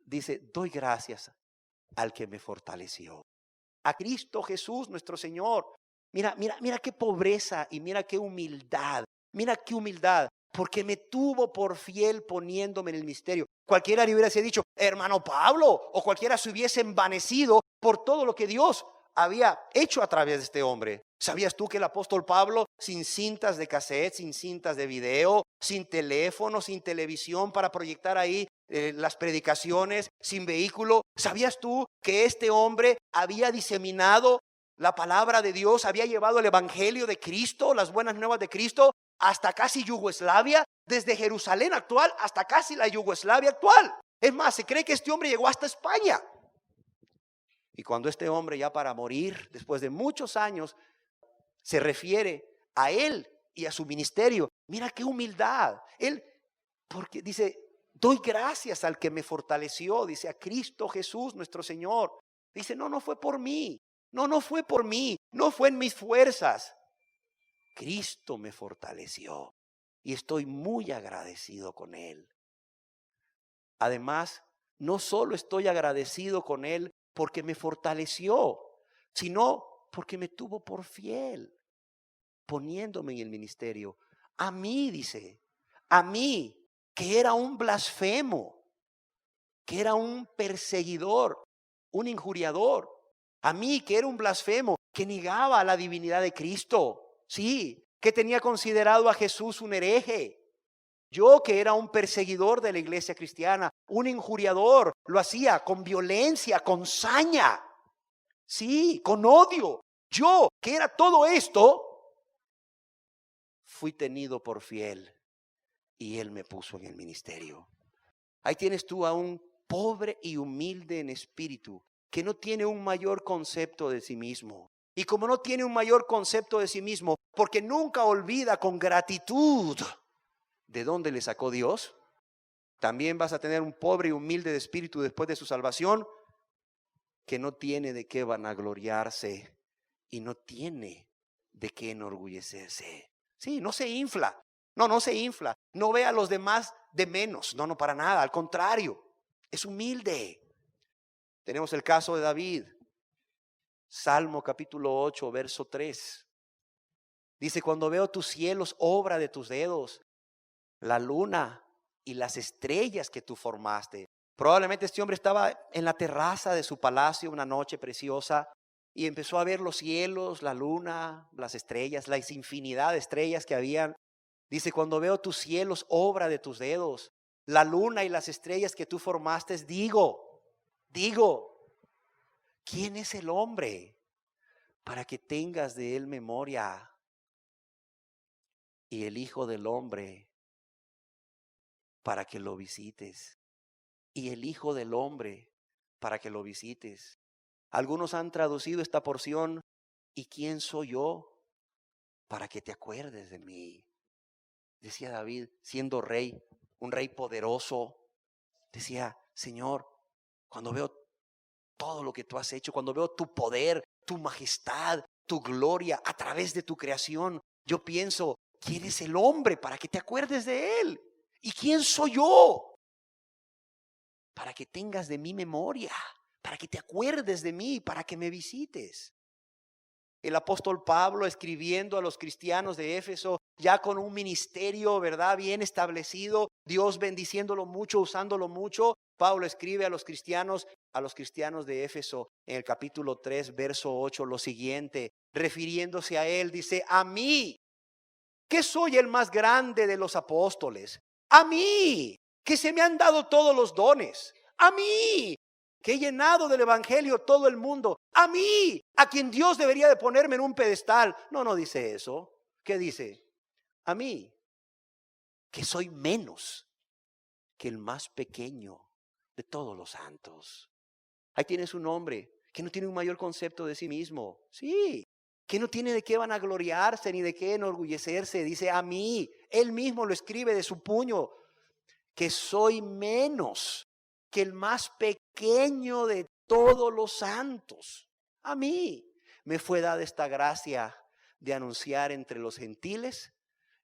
dice, doy gracias al que me fortaleció, a Cristo Jesús nuestro Señor. Mira qué pobreza y mira qué humildad, porque me tuvo por fiel poniéndome en el ministerio. Cualquiera le hubiese dicho, hermano Pablo, o cualquiera se hubiese envanecido por todo lo que Dios había hecho a través de este hombre. ¿Sabías tú que el apóstol Pablo, sin cintas de cassette, sin cintas de video, sin teléfono, sin televisión para proyectar ahí las predicaciones, sin vehículo, sabías tú que este hombre había diseminado la palabra de Dios, había llevado el evangelio de Cristo, las buenas nuevas de Cristo, hasta casi Yugoslavia, desde Jerusalén actual hasta casi la Yugoslavia actual? Es más, se cree que este hombre llegó hasta España. Y cuando este hombre ya para morir, después de muchos años, se refiere a él y a su ministerio, mira qué humildad. Él, porque dice, doy gracias al que me fortaleció, dice, a Cristo Jesús nuestro Señor. Dice, no fue por mí, no fue por mí, no fue en mis fuerzas. Cristo me fortaleció y estoy muy agradecido con Él. Además, no solo estoy agradecido con Él porque me fortaleció, sino porque me tuvo por fiel, poniéndome en el ministerio. A mí, dice, a mí, que era un blasfemo, que era un perseguidor, un injuriador. A mí, que era un blasfemo, que negaba la divinidad de Cristo. Sí, que tenía considerado a Jesús un hereje. Yo, que era un perseguidor de la iglesia cristiana, un injuriador, lo hacía con violencia, con saña, sí, con odio. Yo, que era todo esto, fui tenido por fiel y Él me puso en el ministerio. Ahí tienes tú a un pobre y humilde en espíritu, que no tiene un mayor concepto de sí mismo. Y como no tiene un mayor concepto de sí mismo, porque nunca olvida con gratitud de dónde le sacó Dios, también vas a tener un pobre y humilde de espíritu después de su salvación, que no tiene de qué vanagloriarse y no tiene de qué enorgullecerse. Sí, no se infla. No se infla. No ve a los demás de menos. No, para nada. Al contrario, es humilde. Tenemos el caso de David. Salmo capítulo 8, verso 3. Dice, cuando veo tus cielos, obra de tus dedos, la luna y las estrellas que tú formaste. Probablemente este hombre estaba en la terraza de su palacio una noche preciosa y empezó a ver los cielos, la luna, las estrellas, la infinidad de estrellas que habían. Dice, cuando veo tus cielos, obra de tus dedos, la luna y las estrellas que tú formaste, digo, ¿quién es el hombre para que tengas de él memoria? Y el Hijo del Hombre para que lo visites. Y el Hijo del Hombre para que lo visites. Algunos han traducido esta porción, ¿y quién soy yo para que te acuerdes de mí? Decía David, siendo rey, un rey poderoso, decía, Señor, cuando veo todo lo que tú has hecho, cuando veo tu poder, tu majestad, tu gloria a través de tu creación, yo pienso, ¿quién es el hombre para que te acuerdes de él? ¿Y quién soy yo para que tengas de mi memoria, para que te acuerdes de mí, para que me visites? El apóstol Pablo, escribiendo a los cristianos de Éfeso, ya con un ministerio, ¿verdad?, bien establecido, Dios bendiciéndolo mucho, usándolo mucho, Pablo escribe a los cristianos de Éfeso en el capítulo 3, verso 8, lo siguiente, refiriéndose a él, dice, a mí, que soy el más grande de los apóstoles, a mí, que se me han dado todos los dones, a mí, que he llenado del evangelio todo el mundo, a mí, a quien Dios debería de ponerme en un pedestal. No dice eso. ¿Qué dice? A mí, que soy menos que el más pequeño de todos los santos. Ahí tienes un hombre que no tiene un mayor concepto de sí mismo. Sí, que no tiene de qué vanagloriarse ni de qué enorgullecerse. Dice a mí, él mismo lo escribe de su puño, que soy menos que el más pequeño de todos los santos. A mí me fue dada esta gracia de anunciar entre los gentiles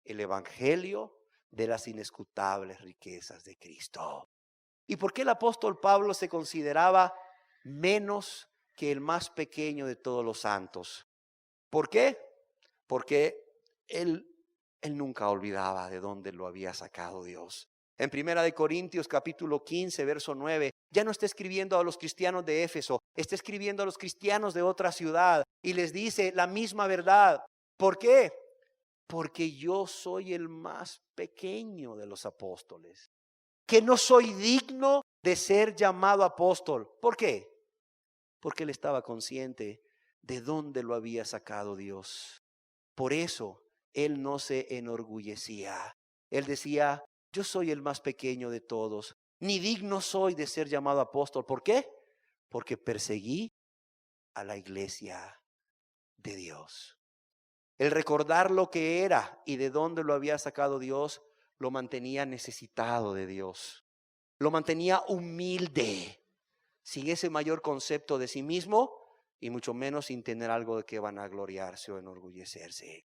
el evangelio de las inescrutables riquezas de Cristo. ¿Y por qué el apóstol Pablo se consideraba menos que el más pequeño de todos los santos? ¿Por qué? Porque él nunca olvidaba de dónde lo había sacado Dios. En 1 Corintios capítulo 15, verso 9, ya no está escribiendo a los cristianos de Éfeso, está escribiendo a los cristianos de otra ciudad y les dice la misma verdad. ¿Por qué? Porque yo soy el más pequeño de los apóstoles, que no soy digno de ser llamado apóstol. ¿Por qué? Porque él estaba consciente de dónde lo había sacado Dios. Por eso él no se enorgullecía. Él decía, yo soy el más pequeño de todos, ni digno soy de ser llamado apóstol. ¿Por qué? Porque perseguí a la iglesia de Dios. El recordar lo que era y de dónde lo había sacado Dios, lo mantenía necesitado de Dios. Lo mantenía humilde, sin ese mayor concepto de sí mismo y mucho menos sin tener algo de que vanagloriarse o enorgullecerse.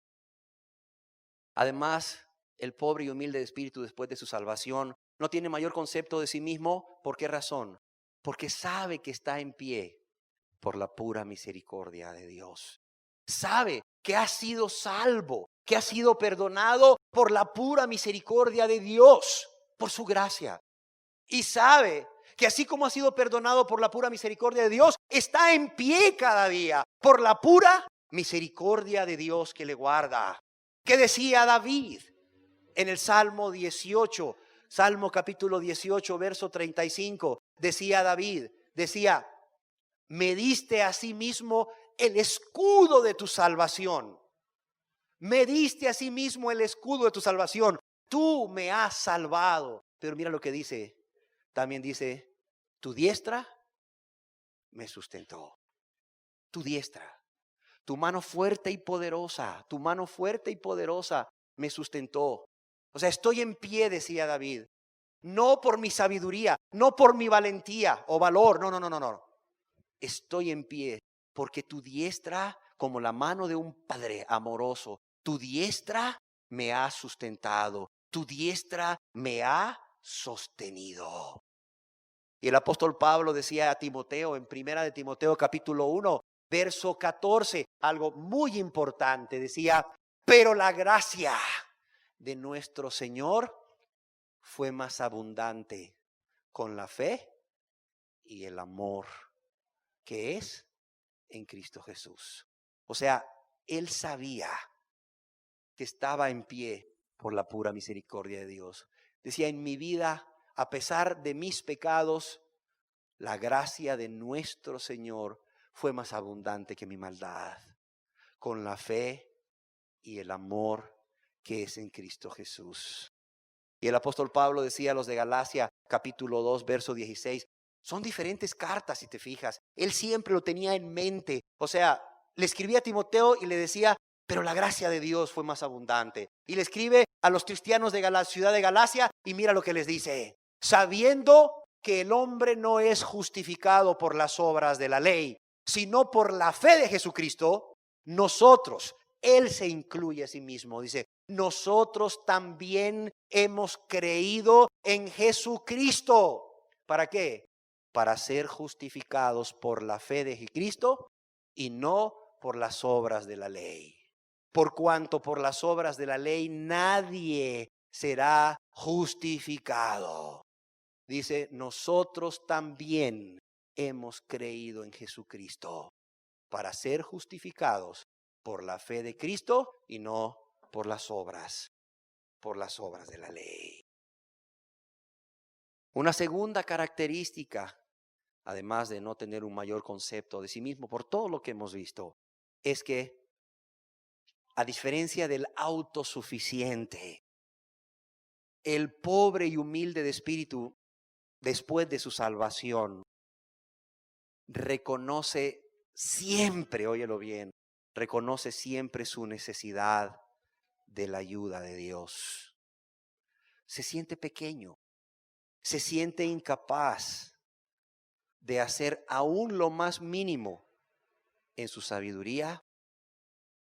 Además, el pobre y humilde de espíritu después de su salvación no tiene mayor concepto de sí mismo. ¿Por qué razón? Porque sabe que está en pie por la pura misericordia de Dios. Sabe que ha sido salvo, que ha sido perdonado por la pura misericordia de Dios, por su gracia. Y sabe que así como ha sido perdonado por la pura misericordia de Dios, está en pie cada día por la pura misericordia de Dios que le guarda. ¿Qué decía David en el Salmo 18? Salmo capítulo 18, verso 35. Decía David, me diste a sí mismo el escudo de tu salvación. Me diste a sí mismo el escudo de tu salvación. Tú me has salvado. Pero mira lo que dice. También dice, tu diestra me sustentó. Tu diestra. Tu mano fuerte y poderosa. Tu mano fuerte y poderosa me sustentó. O sea, estoy en pie, decía David. No por mi sabiduría, no por mi valentía o valor. No. Estoy en pie porque tu diestra, como la mano de un padre amoroso, tu diestra me ha sustentado. Tu diestra me ha sostenido. Y el apóstol Pablo decía a Timoteo en 1 de Timoteo capítulo 1, verso 14, algo muy importante. Decía, pero la gracia de nuestro Señor fue más abundante con la fe y el amor que es en Cristo Jesús. O sea, él sabía que estaba en pie por la pura misericordia de Dios. Decía, en mi vida, a pesar de mis pecados, la gracia de nuestro Señor fue más abundante que mi maldad, con la fe y el amor que es en Cristo Jesús. Y el apóstol Pablo decía a los de Galacia, capítulo 2, verso 16, son diferentes cartas si te fijas. Él siempre lo tenía en mente. O sea, le escribía a Timoteo y le decía, pero la gracia de Dios fue más abundante. Y le escribe a los cristianos de la ciudad de Galacia y mira lo que les dice. Sabiendo que el hombre no es justificado por las obras de la ley, sino por la fe de Jesucristo, nosotros, él se incluye a sí mismo, dice, nosotros también hemos creído en Jesucristo. ¿Para qué? Para ser justificados por la fe de Cristo y no por las obras de la ley. Por cuanto por las obras de la ley nadie será justificado. Dice, nosotros también hemos creído en Jesucristo para ser justificados por la fe de Cristo y no por las obras de la ley. Una segunda característica, además de no tener un mayor concepto de sí mismo por todo lo que hemos visto, es que a diferencia del autosuficiente, el pobre y humilde de espíritu, después de su salvación, reconoce siempre, óyelo bien, reconoce siempre su necesidad de la ayuda de Dios. Se siente pequeño, se siente incapaz de hacer aún lo más mínimo en su sabiduría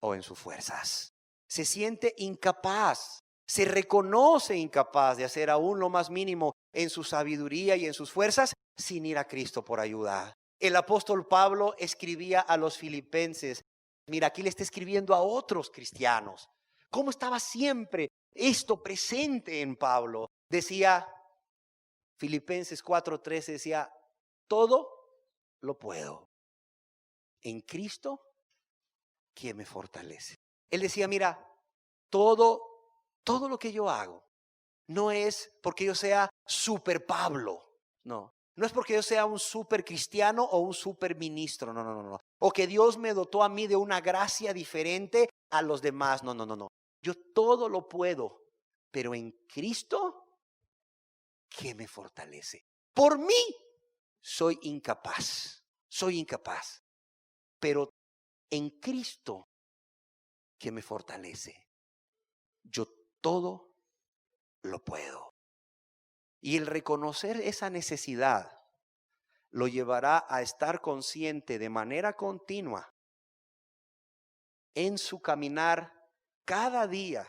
o en sus fuerzas. Se siente incapaz, se reconoce incapaz de hacer aún lo más mínimo en su sabiduría y en sus fuerzas sin ir a Cristo por ayuda. El apóstol Pablo escribía a los filipenses, mira, aquí le está escribiendo a otros cristianos. ¿Cómo estaba siempre esto presente en Pablo? Decía, Filipenses 4:13 decía, todo lo puedo en Cristo que me fortalece. Él decía, mira, todo lo que yo hago no es porque yo sea super Pablo, no es porque yo sea un super cristiano o un super ministro, no. O que Dios me dotó a mí de una gracia diferente a los demás, no. Yo todo lo puedo, pero en Cristo que me fortalece. Por mí soy incapaz, pero en Cristo que me fortalece, yo todo lo puedo. Y el reconocer esa necesidad lo llevará a estar consciente de manera continua en su caminar cada día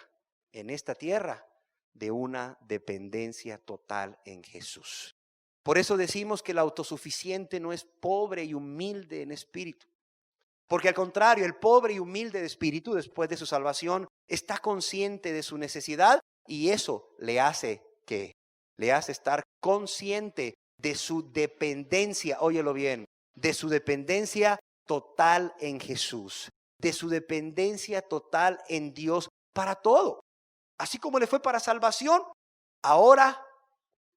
en esta tierra de una dependencia total en Jesús. Por eso decimos que el autosuficiente no es pobre y humilde en espíritu. Porque al contrario, el pobre y humilde de espíritu, después de su salvación, está consciente de su necesidad y eso le hace ¿qué? Le hace estar consciente de su dependencia, óyelo bien, de su dependencia total en Jesús, de su dependencia total en Dios para todo. Así como le fue para salvación, ahora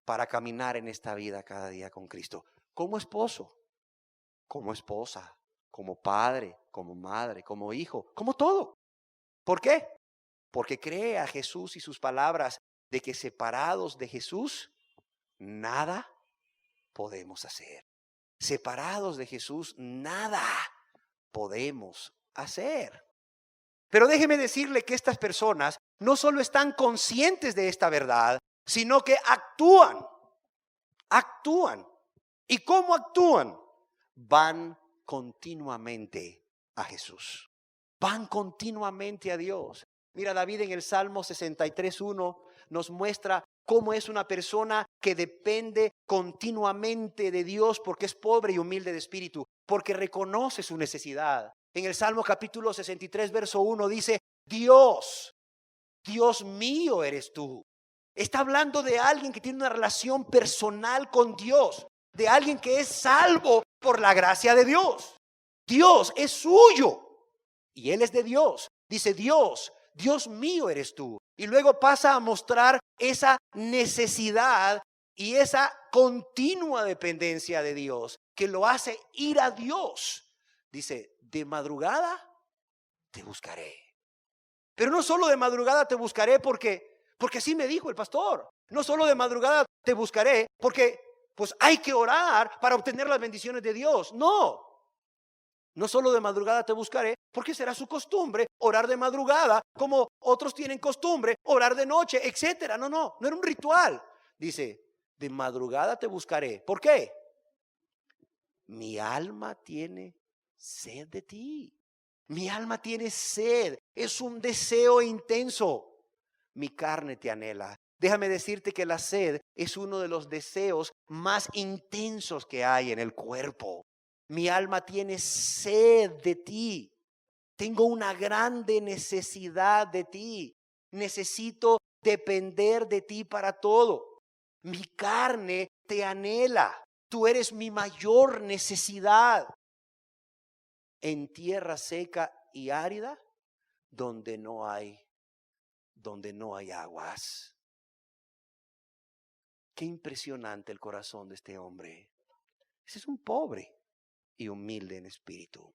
para caminar en esta vida cada día con Cristo. Como esposo, como esposa, como padre, como madre, como hijo, como todo. ¿Por qué? Porque cree a Jesús y sus palabras de que separados de Jesús, nada podemos hacer. Separados de Jesús, nada podemos hacer. Pero déjeme decirle que estas personas no solo están conscientes de esta verdad, sino que actúan. ¿Y cómo actúan? Van continuamente a Jesús. Van continuamente a Dios. Mira, David en el Salmo 63:1 nos muestra cómo es una persona que depende continuamente de Dios porque es pobre y humilde de espíritu, porque reconoce su necesidad. En el Salmo capítulo 63, verso 1 dice, Dios mío eres tú. Está hablando de alguien que tiene una relación personal con Dios, de alguien que es salvo por la gracia de Dios. Dios es suyo y Él es de Dios. Dice Dios mío eres tú. Y luego pasa a mostrar esa necesidad y esa continua dependencia de Dios, que lo hace ir a Dios. Dice, de madrugada te buscaré. Pero no solo de madrugada te buscaré porque así me dijo el pastor. No solo de madrugada te buscaré porque pues hay que orar para obtener las bendiciones de Dios. No solo de madrugada te buscaré porque será su costumbre orar de madrugada como otros tienen costumbre orar de noche, etcétera. No era un ritual. Dice, de madrugada te buscaré. ¿Por qué? Mi alma tiene sed de ti. Mi alma tiene sed. Es un deseo intenso. Mi carne te anhela. Déjame decirte que la sed es uno de los deseos más intensos que hay en el cuerpo. Mi alma tiene sed de ti. Tengo una grande necesidad de ti. Necesito depender de ti para todo. Mi carne te anhela. Tú eres mi mayor necesidad. En tierra seca y árida, donde no hay aguas. Qué impresionante el corazón de este hombre. Ese es un pobre y humilde en espíritu.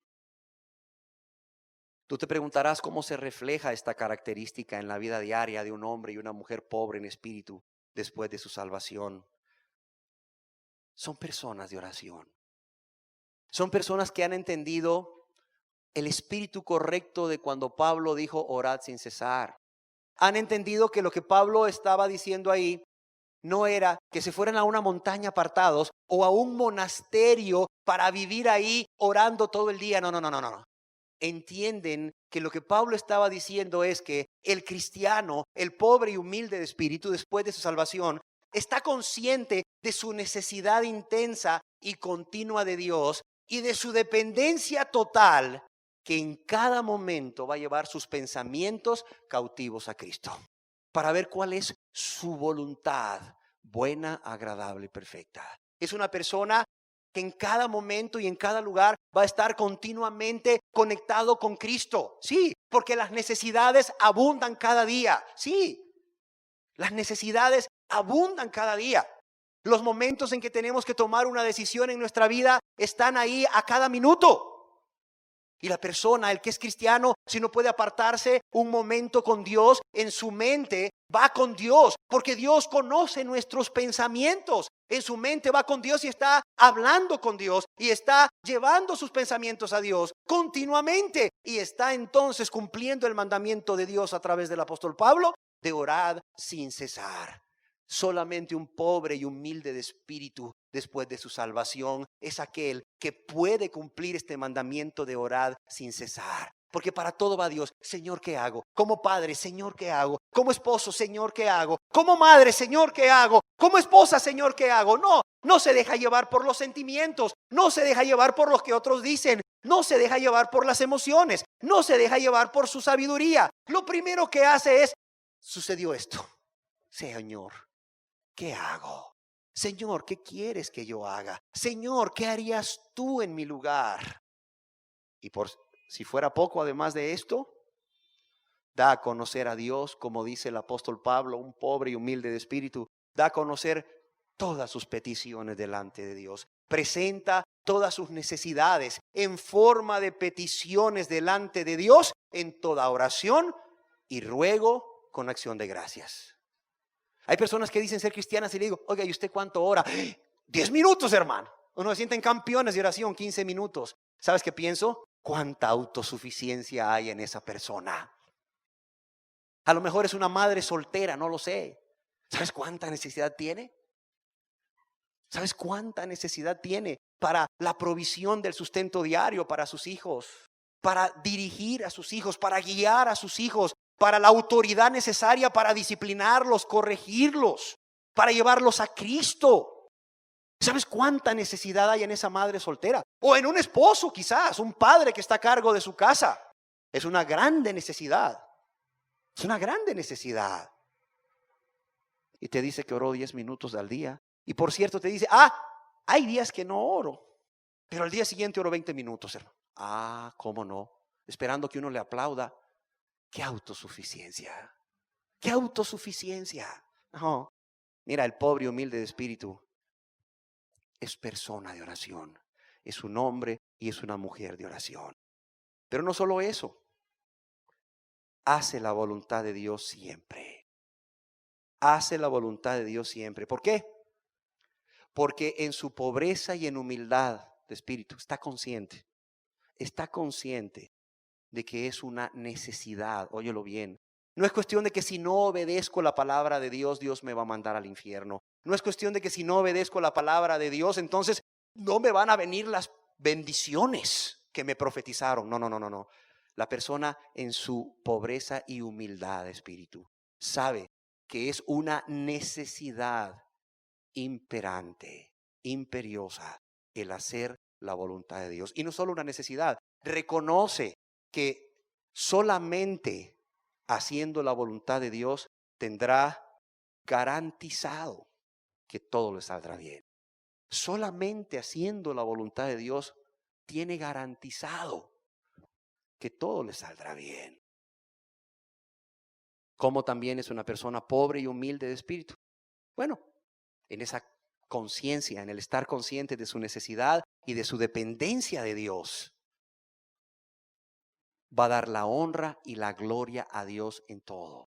Tú te preguntarás cómo se refleja esta característica en la vida diaria de un hombre y una mujer pobre en espíritu después de su salvación. Son personas de oración. Son personas que han entendido el espíritu correcto de cuando Pablo dijo orad sin cesar. Han entendido que lo que Pablo estaba diciendo ahí no era que se fueran a una montaña apartados o a un monasterio para vivir ahí orando todo el día. No. Entienden que lo que Pablo estaba diciendo es que el cristiano, el pobre y humilde de espíritu después de su salvación, está consciente de su necesidad intensa y continua de Dios y de su dependencia total, que en cada momento va a llevar sus pensamientos cautivos a Cristo para ver cuál es su voluntad buena, agradable y perfecta. Es una persona que en cada momento y en cada lugar va a estar continuamente conectado con Cristo. Sí, porque las necesidades abundan cada día. Sí, las necesidades abundan cada día. Los momentos en que tenemos que tomar una decisión en nuestra vida están ahí a cada minuto. Y la persona, el que es cristiano, si no puede apartarse un momento con Dios, en su mente va con Dios, porque Dios conoce nuestros pensamientos. En su mente va con Dios y está hablando con Dios y está llevando sus pensamientos a Dios continuamente. Y está entonces cumpliendo el mandamiento de Dios a través del apóstol Pablo de orar sin cesar. Solamente un pobre y humilde de espíritu después de su salvación es aquel que puede cumplir este mandamiento de orar sin cesar. Porque para todo va Dios. Señor, ¿qué hago? Como padre, Señor, ¿qué hago? Como esposo, Señor, ¿qué hago? Como madre, Señor, ¿qué hago? Como esposa, Señor, ¿qué hago? No se deja llevar por los sentimientos. No se deja llevar por lo que otros dicen. No se deja llevar por las emociones. No se deja llevar por su sabiduría. Lo primero que hace es, sucedió esto. Señor, ¿qué hago? Señor, ¿qué quieres que yo haga? Señor, ¿qué harías tú en mi lugar? Y por si fuera poco, además de esto, da a conocer a Dios, como dice el apóstol Pablo, un pobre y humilde de espíritu, da a conocer todas sus peticiones delante de Dios. Presenta todas sus necesidades en forma de peticiones delante de Dios en toda oración y ruego con acción de gracias. Hay personas que dicen ser cristianas y le digo, oiga, ¿y usted cuánto ora? 10 minutos, hermano. Uno se sienten campeones de oración, 15 minutos. ¿Sabes qué pienso? ¿Cuánta autosuficiencia hay en esa persona? A lo mejor es una madre soltera, no lo sé. ¿Sabes cuánta necesidad tiene? ¿Sabes cuánta necesidad tiene para la provisión del sustento diario para sus hijos? Para dirigir a sus hijos, para guiar a sus hijos, para la autoridad necesaria para disciplinarlos, corregirlos, para llevarlos a Cristo. ¿Sabes cuánta necesidad hay en esa madre soltera? O en un esposo quizás, un padre que está a cargo de su casa. Es una grande necesidad. Es una grande necesidad. Y te dice que oró 10 minutos al día. Y por cierto te dice, hay días que no oro, pero al día siguiente oro 20 minutos, hermano. ¿Cómo no? Esperando que uno le aplauda. ¡Qué autosuficiencia! ¡Qué autosuficiencia! No. Mira, el pobre y humilde de espíritu es persona de oración. Es un hombre y es una mujer de oración. Pero no solo eso. Hace la voluntad de Dios siempre. Hace la voluntad de Dios siempre. ¿Por qué? Porque en su pobreza y en humildad de espíritu está consciente de que es una necesidad. Óyelo bien. No es cuestión de que si no obedezco la palabra de Dios, Dios me va a mandar al infierno. No es cuestión de que si no obedezco la palabra de Dios, entonces no me van a venir las bendiciones que me profetizaron. No. La persona en su pobreza y humildad de espíritu sabe que es una necesidad imperante, imperiosa, el hacer la voluntad de Dios. Y no solo una necesidad, reconoce que solamente haciendo la voluntad de Dios tendrá garantizado que todo le saldrá bien. Solamente haciendo la voluntad de Dios tiene garantizado que todo le saldrá bien. Como también es una persona pobre y humilde de espíritu. Bueno, en esa conciencia, en el estar consciente de su necesidad y de su dependencia de Dios, va a dar la honra y la gloria a Dios en todo.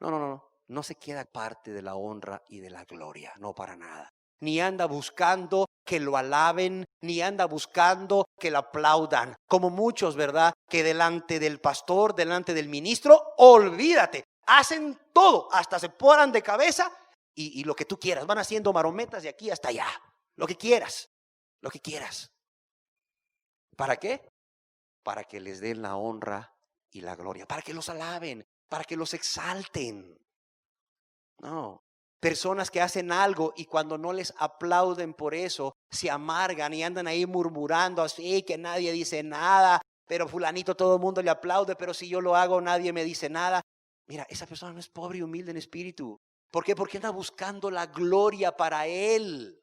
No se queda parte de la honra y de la gloria, no para nada. Ni anda buscando que lo alaben, ni anda buscando que lo aplaudan. Como muchos, ¿verdad? Que delante del pastor, delante del ministro, olvídate, hacen todo, hasta se poran de cabeza y lo que tú quieras. Van haciendo marometas de aquí hasta allá. Lo que quieras. ¿Para qué? Para que les den la honra y la gloria, para que los alaben, para que los exalten. No, personas que hacen algo y cuando no les aplauden por eso, se amargan y andan ahí murmurando así, que nadie dice nada, pero fulanito todo el mundo le aplaude, pero si yo lo hago nadie me dice nada. Mira, esa persona no es pobre y humilde en espíritu. ¿Por qué? Porque anda buscando la gloria para él,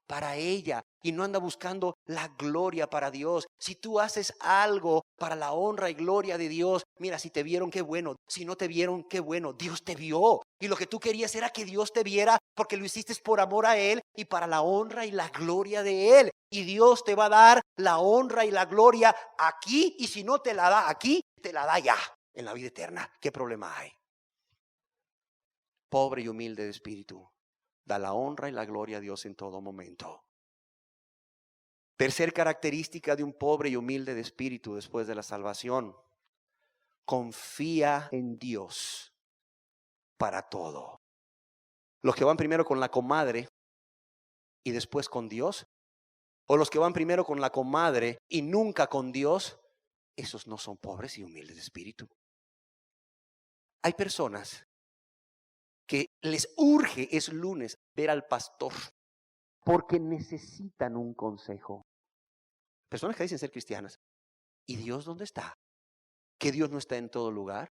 para ella, y no anda buscando la gloria para Dios. Si tú haces algo para la honra y gloria de Dios, mira, si te vieron, qué bueno. Si no te vieron, qué bueno. Dios te vio. Y lo que tú querías era que Dios te viera porque lo hiciste por amor a Él y para la honra y la gloria de Él. Y Dios te va a dar la honra y la gloria aquí, y si no te la da aquí, te la da ya en la vida eterna. ¿Qué problema hay? Pobre y humilde de espíritu, da la honra y la gloria a Dios en todo momento. Tercer característica de un pobre y humilde de espíritu después de la salvación: confía en Dios para todo. Los que van primero con la comadre y después con Dios, o los que van primero con la comadre y nunca con Dios, esos no son pobres y humildes de espíritu. Hay personas que les urge, es lunes, ver al pastor porque necesitan un consejo. Personas que dicen ser cristianas. ¿Y Dios dónde está? ¿Que Dios no está en todo lugar?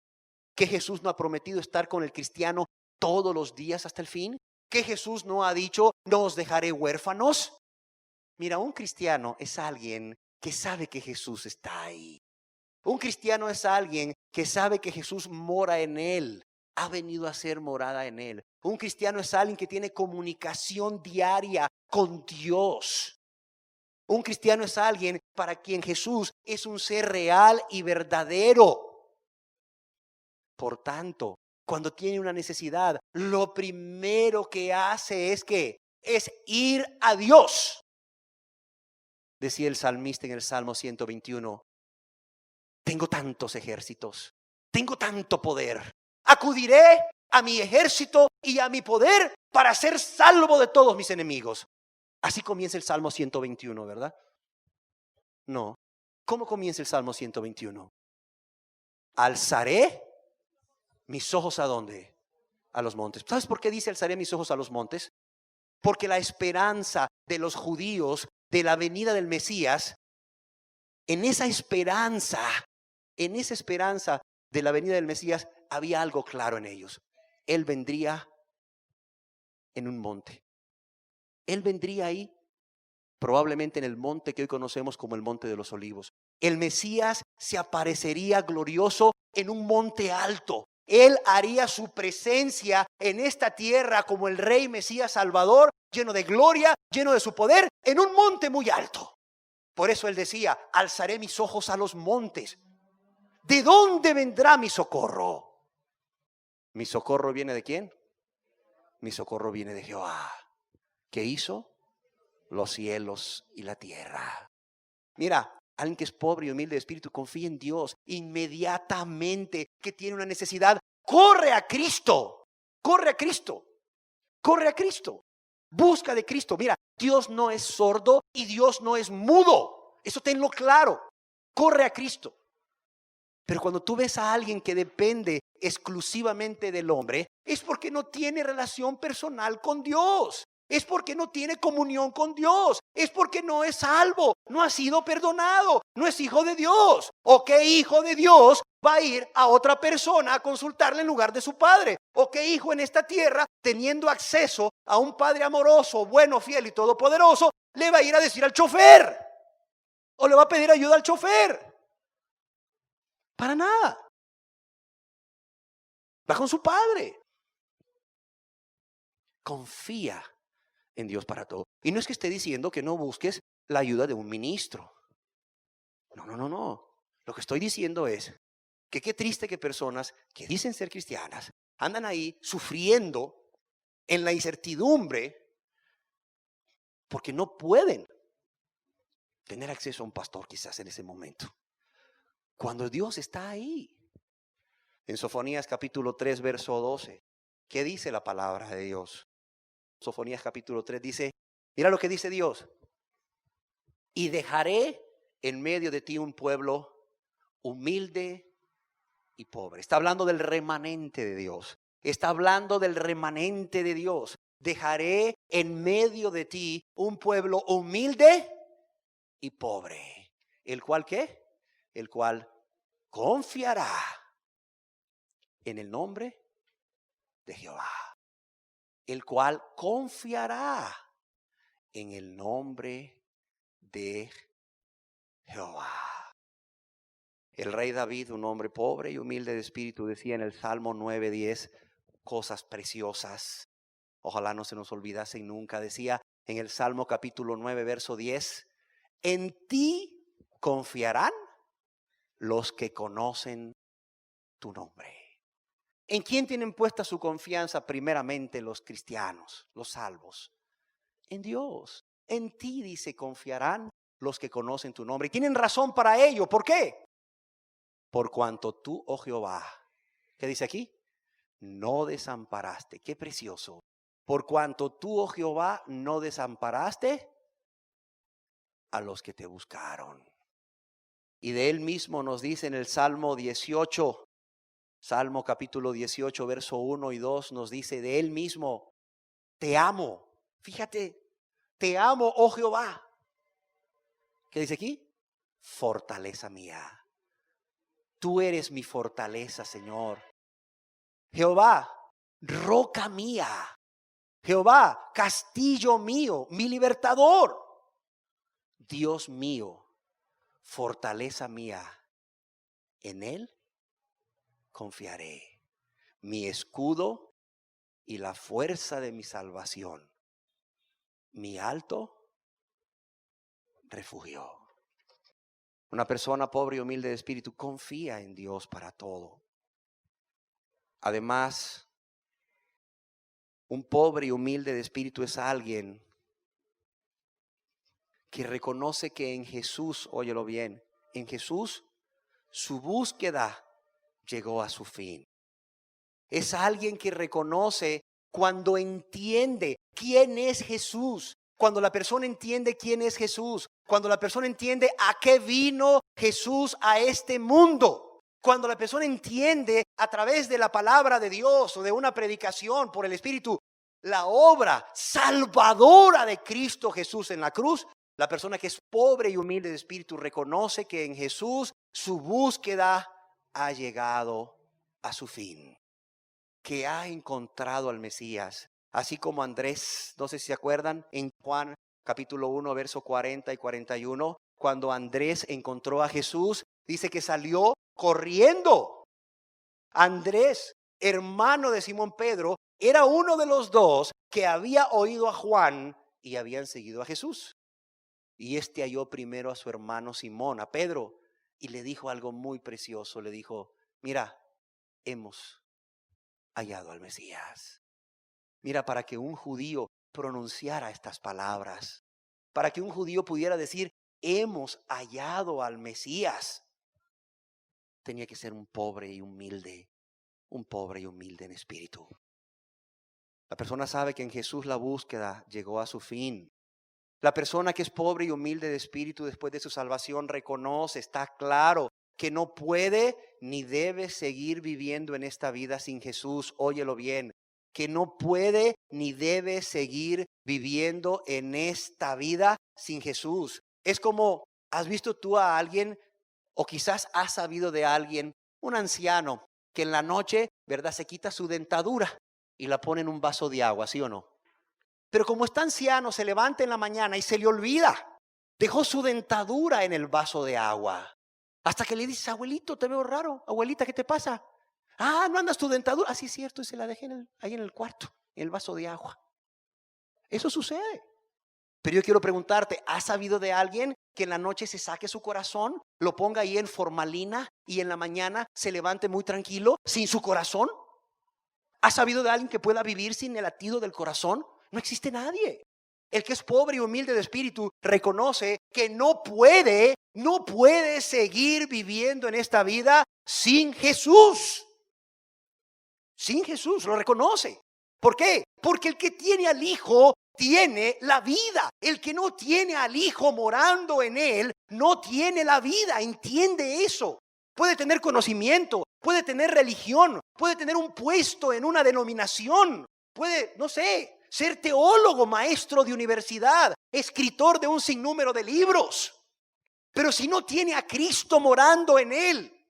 ¿Que Jesús no ha prometido estar con el cristiano todos los días hasta el fin? ¿Que Jesús no ha dicho, no os dejaré huérfanos? Mira, un cristiano es alguien que sabe que Jesús está ahí. Un cristiano es alguien que sabe que Jesús mora en él. Ha venido a ser morada en él. Un cristiano es alguien que tiene comunicación diaria con Dios. Un cristiano es alguien para quien Jesús es un ser real y verdadero. Por tanto, cuando tiene una necesidad, lo primero que hace es ir a Dios. Decía el salmista en el Salmo 121, tengo tantos ejércitos, tengo tanto poder, acudiré a mi ejército y a mi poder para ser salvo de todos mis enemigos. Así comienza el Salmo 121, ¿verdad? No. ¿Cómo comienza el Salmo 121? Alzaré mis ojos ¿a dónde? A los montes. ¿Sabes por qué dice alzaré mis ojos a los montes? Porque la esperanza de los judíos de la venida del Mesías, en esa esperanza de la venida del Mesías, había algo claro en ellos. Él vendría en un monte. Él vendría ahí, probablemente en el monte que hoy conocemos como el Monte de los Olivos. El Mesías se aparecería glorioso en un monte alto. Él haría su presencia en esta tierra como el Rey Mesías Salvador, lleno de gloria, lleno de su poder, en un monte muy alto. Por eso él decía, alzaré mis ojos a los montes. ¿De dónde vendrá mi socorro? ¿Mi socorro viene de quién? Mi socorro viene de Jehová. ¿Qué hizo? Los cielos y la tierra. Mira, alguien que es pobre y humilde de espíritu, confía en Dios. Inmediatamente que tiene una necesidad, corre a Cristo. Corre a Cristo. Corre a Cristo. Busca de Cristo. Mira, Dios no es sordo y Dios no es mudo. Eso tenlo claro. Corre a Cristo. Pero cuando tú ves a alguien que depende exclusivamente del hombre, es porque no tiene relación personal con Dios. Es porque no tiene comunión con Dios. Es porque no es salvo, no ha sido perdonado, no es hijo de Dios. ¿O qué hijo de Dios va a ir a otra persona a consultarle en lugar de su padre? ¿O qué hijo en esta tierra, teniendo acceso a un padre amoroso, bueno, fiel y todopoderoso, le va a ir a decir al chofer? ¿O le va a pedir ayuda al chofer? Para nada. Va con su padre. Confía en Dios para todo. Y no es que esté diciendo que no busques la ayuda de un ministro. No. Lo que estoy diciendo es que qué triste que personas que dicen ser cristianas andan ahí sufriendo en la incertidumbre porque no pueden tener acceso a un pastor quizás en ese momento. Cuando Dios está ahí. En Sofonías capítulo 3 verso 12, ¿qué dice la palabra de Dios? Sofonías capítulo 3 dice, mira lo que dice Dios. Y dejaré en medio de ti un pueblo humilde y pobre. Está hablando del remanente de Dios. Está hablando del remanente de Dios. Dejaré en medio de ti un pueblo humilde y pobre. ¿El cual qué? El cual confiará en el nombre de Jehová. El cual confiará en el nombre de Jehová. El rey David, un hombre pobre y humilde de espíritu, decía en el Salmo 9:10 cosas preciosas. Ojalá no se nos olvidasen nunca. Decía en el Salmo capítulo 9 verso 10, en ti confiarán los que conocen tu nombre. ¿En quién tienen puesta su confianza primeramente los cristianos, los salvos? En Dios. En ti, dice, confiarán los que conocen tu nombre. Y tienen razón para ello. ¿Por qué? Por cuanto tú, oh Jehová, ¿qué dice aquí? No desamparaste. Qué precioso. Por cuanto tú, oh Jehová, no desamparaste a los que te buscaron. Y de él mismo nos dice en el Salmo 18, Salmo capítulo 18, verso 1 y 2, nos dice de él mismo, te amo. Fíjate, te amo, oh Jehová. ¿Qué dice aquí? Fortaleza mía. Tú eres mi fortaleza, Señor. Jehová, roca mía. Jehová, castillo mío, mi libertador. Dios mío, fortaleza mía. En él confiaré. Mi escudo y la fuerza de mi salvación. Mi alto refugio. Una persona pobre y humilde de espíritu confía en Dios para todo. Además, un pobre y humilde de espíritu es alguien que reconoce que en Jesús, óyelo bien, en Jesús su búsqueda llegó a su fin. Es alguien que reconoce cuando entiende quién es Jesús. Cuando la persona entiende quién es Jesús. Cuando la persona entiende a qué vino Jesús a este mundo. Cuando la persona entiende a través de la palabra de Dios o de una predicación por el Espíritu la obra salvadora de Cristo Jesús en la cruz. La persona que es pobre y humilde de espíritu reconoce que en Jesús su búsqueda ha llegado a su fin. Que ha encontrado al Mesías. Así como Andrés, no sé si se acuerdan, en Juan capítulo 1, verso 40 y 41, cuando Andrés encontró a Jesús, dice que salió corriendo. Andrés, hermano de Simón Pedro, era uno de los dos que había oído a Juan y habían seguido a Jesús. Y halló primero a su hermano Simón, a Pedro, y le dijo algo muy precioso. Le dijo, mira, hemos hallado al Mesías. Mira, para que un judío pronunciara estas palabras, para que un judío pudiera decir, hemos hallado al Mesías, tenía que ser un pobre y humilde en espíritu. La persona sabe que en Jesús la búsqueda llegó a su fin. La persona que es pobre y humilde de espíritu después de su salvación reconoce, está claro que no puede ni debe seguir viviendo en esta vida sin Jesús. Óyelo bien, que no puede ni debe seguir viviendo en esta vida sin Jesús. Es como, ¿has visto tú a alguien o quizás has sabido de alguien, un anciano, que en la noche, ¿verdad?, se quita su dentadura y la pone en un vaso de agua, ¿sí o no? Pero como está anciano, se levanta en la mañana y se le olvida. Dejó su dentadura en el vaso de agua. Hasta que le dices, abuelito, te veo raro. Abuelita, ¿qué te pasa? Ah, ¿no andas tu dentadura? Ah, sí, es cierto, y se la dejé ahí en el cuarto, en el vaso de agua. Eso sucede. Pero yo quiero preguntarte, ¿has sabido de alguien que en la noche se saque su corazón, lo ponga ahí en formalina y en la mañana se levante muy tranquilo, sin su corazón? ¿Has sabido de alguien que pueda vivir sin el latido del corazón? No existe nadie. El que es pobre y humilde de espíritu reconoce que no puede seguir viviendo en esta vida sin Jesús. Sin Jesús, lo reconoce. ¿Por qué? Porque el que tiene al Hijo tiene la vida. El que no tiene al Hijo morando en él no tiene la vida. Entiende eso. Puede tener conocimiento, puede tener religión, puede tener un puesto en una denominación, puede, no sé, ser teólogo, maestro de universidad, escritor de un sinnúmero de libros. Pero si no tiene a Cristo morando en él,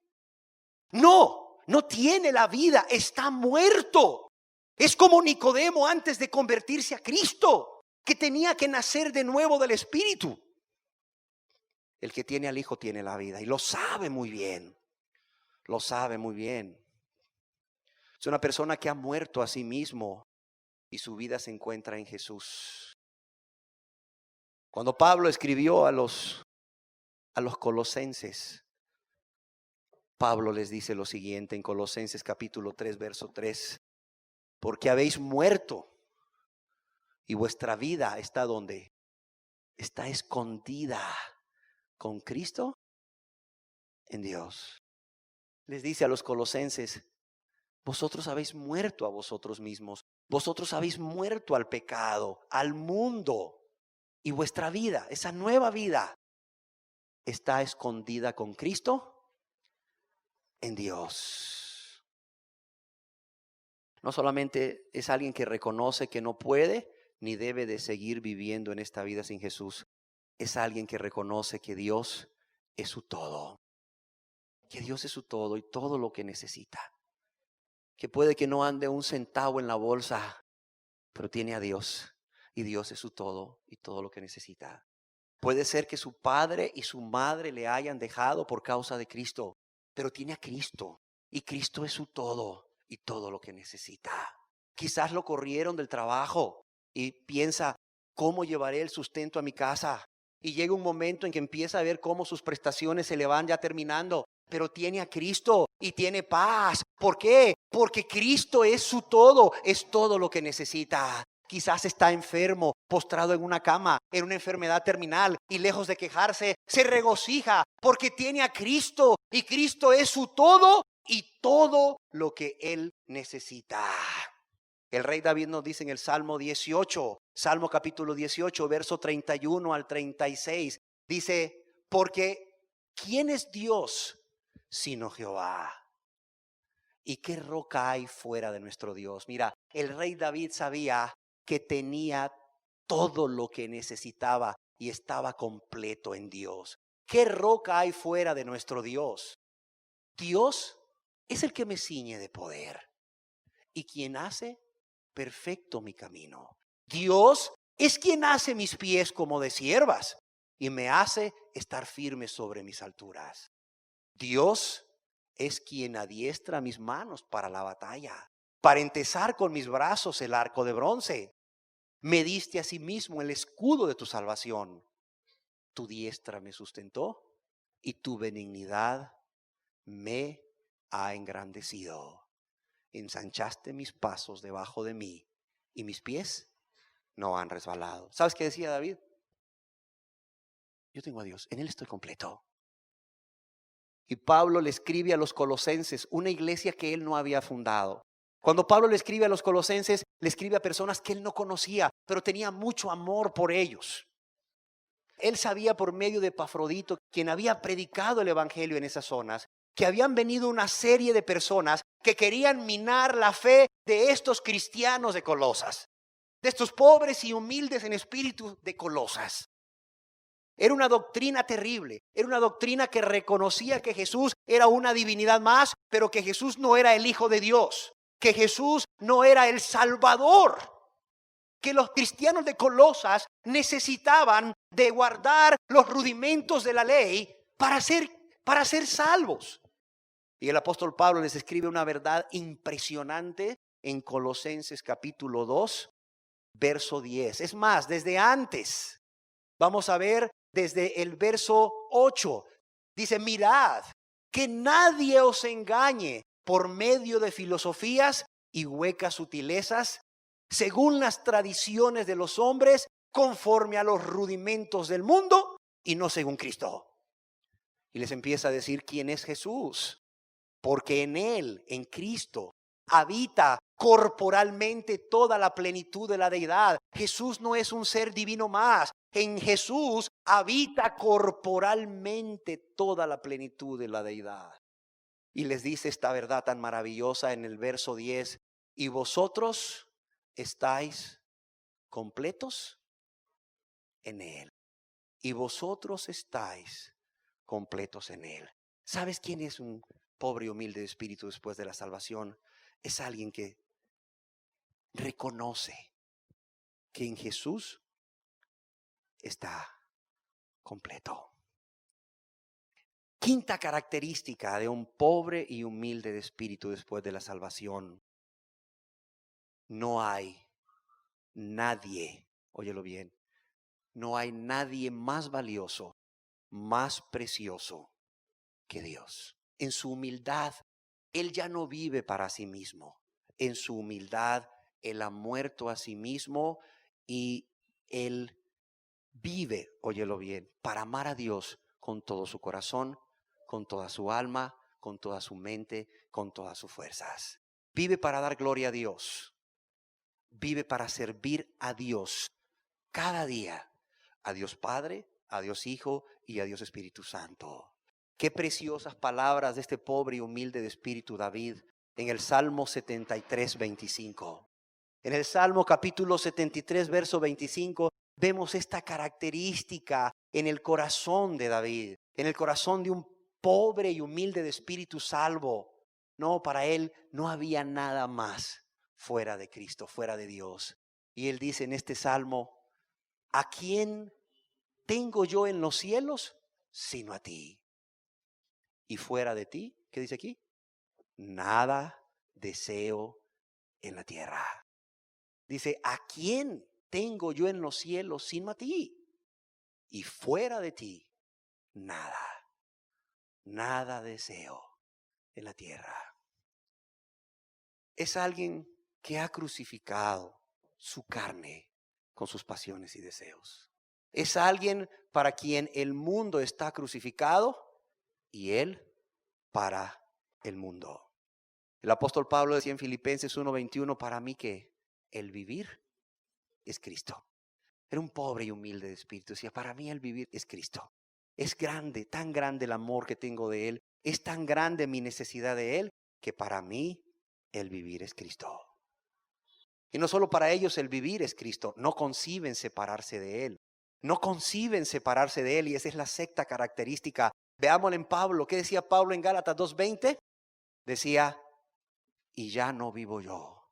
no tiene la vida, está muerto. Es como Nicodemo antes de convertirse a Cristo, que tenía que nacer de nuevo del Espíritu. El que tiene al Hijo tiene la vida y lo sabe muy bien. Lo sabe muy bien. Es una persona que ha muerto a sí mismo y su vida se encuentra en Jesús. Cuando Pablo escribió a los colosenses, Pablo les dice lo siguiente en Colosenses capítulo 3, verso 3. Porque habéis muerto y vuestra vida está ¿dónde? Está escondida con Cristo en Dios. Les dice a los colosenses, vosotros habéis muerto a vosotros mismos. Vosotros habéis muerto al pecado, al mundo. Y vuestra vida, esa nueva vida, está escondida con Cristo en Dios. No solamente es alguien que reconoce que no puede ni debe de seguir viviendo en esta vida sin Jesús. Es alguien que reconoce que Dios es su todo. Que Dios es su todo y todo lo que necesita. Que puede que no ande un centavo en la bolsa, pero tiene a Dios. Y Dios es su todo y todo lo que necesita. Puede ser que su padre y su madre le hayan dejado por causa de Cristo, pero tiene a Cristo. Y Cristo es su todo y todo lo que necesita. Quizás lo corrieron del trabajo y piensa, ¿cómo llevaré el sustento a mi casa? Y llega un momento en que empieza a ver cómo sus prestaciones se le van ya terminando. Pero tiene a Cristo y tiene paz. ¿Por qué? Porque Cristo es su todo, es todo lo que necesita. Quizás está enfermo, postrado en una cama, en una enfermedad terminal, y lejos de quejarse, se regocija porque tiene a Cristo, y Cristo es su todo y todo lo que él necesita. El rey David nos dice en el Salmo 18, Salmo capítulo 18, verso 31 al 36, dice: porque ¿quién es Dios sino Jehová? ¿Y qué roca hay fuera de nuestro Dios? Mira, el rey David sabía que tenía todo lo que necesitaba y estaba completo en Dios. ¿Qué roca hay fuera de nuestro Dios? Dios es el que me ciñe de poder y quien hace perfecto mi camino. Dios es quien hace mis pies como de ciervas y me hace estar firme sobre mis alturas. Dios es quien adiestra mis manos para la batalla, para entesar con mis brazos el arco de bronce. Me diste a sí mismo el escudo de tu salvación. Tu diestra me sustentó y tu benignidad me ha engrandecido. Ensanchaste mis pasos debajo de mí y mis pies no han resbalado. ¿Sabes qué decía David? Yo tengo a Dios, en Él estoy completo. Y Pablo le escribe a los colosenses, una iglesia que él no había fundado. Cuando Pablo le escribe a los colosenses, le escribe a personas que él no conocía, pero tenía mucho amor por ellos. Él sabía por medio de Epafrodito, quien había predicado el evangelio en esas zonas, que habían venido una serie de personas que querían minar la fe de estos cristianos de Colosas, de estos pobres y humildes en espíritu de Colosas. Era una doctrina terrible, era una doctrina que reconocía que Jesús era una divinidad más, pero que Jesús no era el Hijo de Dios, que Jesús no era el Salvador, que los cristianos de Colosas necesitaban de guardar los rudimentos de la ley para ser salvos. Y el apóstol Pablo les escribe una verdad impresionante en Colosenses capítulo 2, verso 10. Es más, desde antes, vamos a ver desde el verso 8. Dice: mirad, que nadie os engañe por medio de filosofías y huecas sutilezas, según las tradiciones de los hombres, conforme a los rudimentos del mundo y no según Cristo. Y les empieza a decir quién es Jesús. Porque en Él, en Cristo, habita corporalmente toda la plenitud de la deidad. Jesús no es un ser divino más. En Jesús habita corporalmente toda la plenitud de la deidad. Y les dice esta verdad tan maravillosa en el verso 10. Y vosotros estáis completos en Él. Y vosotros estáis completos en Él. ¿Sabes quién es un pobre y humilde de espíritu después de la salvación? Es alguien que reconoce que en Jesús está completo. Quinta característica de un pobre y humilde de espíritu después de la salvación: no hay nadie, óyelo bien, no hay nadie más valioso, más precioso que Dios. En su humildad, Él ya no vive para sí mismo. En su humildad, Él ha muerto a sí mismo y Él vive, óyelo bien, para amar a Dios con todo su corazón, con toda su alma, con toda su mente, con todas sus fuerzas. Vive para dar gloria a Dios. Vive para servir a Dios cada día. A Dios Padre, a Dios Hijo y a Dios Espíritu Santo. Qué preciosas palabras de este pobre y humilde de espíritu David en el Salmo 73, 25. En el Salmo capítulo 73, verso 25, vemos esta característica en el corazón de David, en el corazón de un pobre y humilde de espíritu salvo. No, para él no había nada más fuera de Cristo, fuera de Dios. Y él dice en este Salmo: ¿a quién tengo yo en los cielos sino a ti? Y fuera de ti, ¿qué dice aquí? Nada deseo en la tierra. Dice: ¿a quién tengo yo en los cielos sino a ti? Y fuera de ti, nada deseo en la tierra. Es alguien que ha crucificado su carne con sus pasiones y deseos. Es alguien para quien el mundo está crucificado y él para el mundo. El apóstol Pablo decía en Filipenses 1:21, para mí que el vivir es Cristo. Era un pobre y humilde de espíritu. Decía, para mí el vivir es Cristo. Es grande, tan grande el amor que tengo de Él. Es tan grande mi necesidad de Él, que para mí el vivir es Cristo. Y no solo para ellos el vivir es Cristo. No conciben separarse de Él. No conciben separarse de Él. Y esa es la sexta característica. Veámoslo en Pablo. ¿Qué decía Pablo en Gálatas 2:20? Decía, y ya no vivo yo,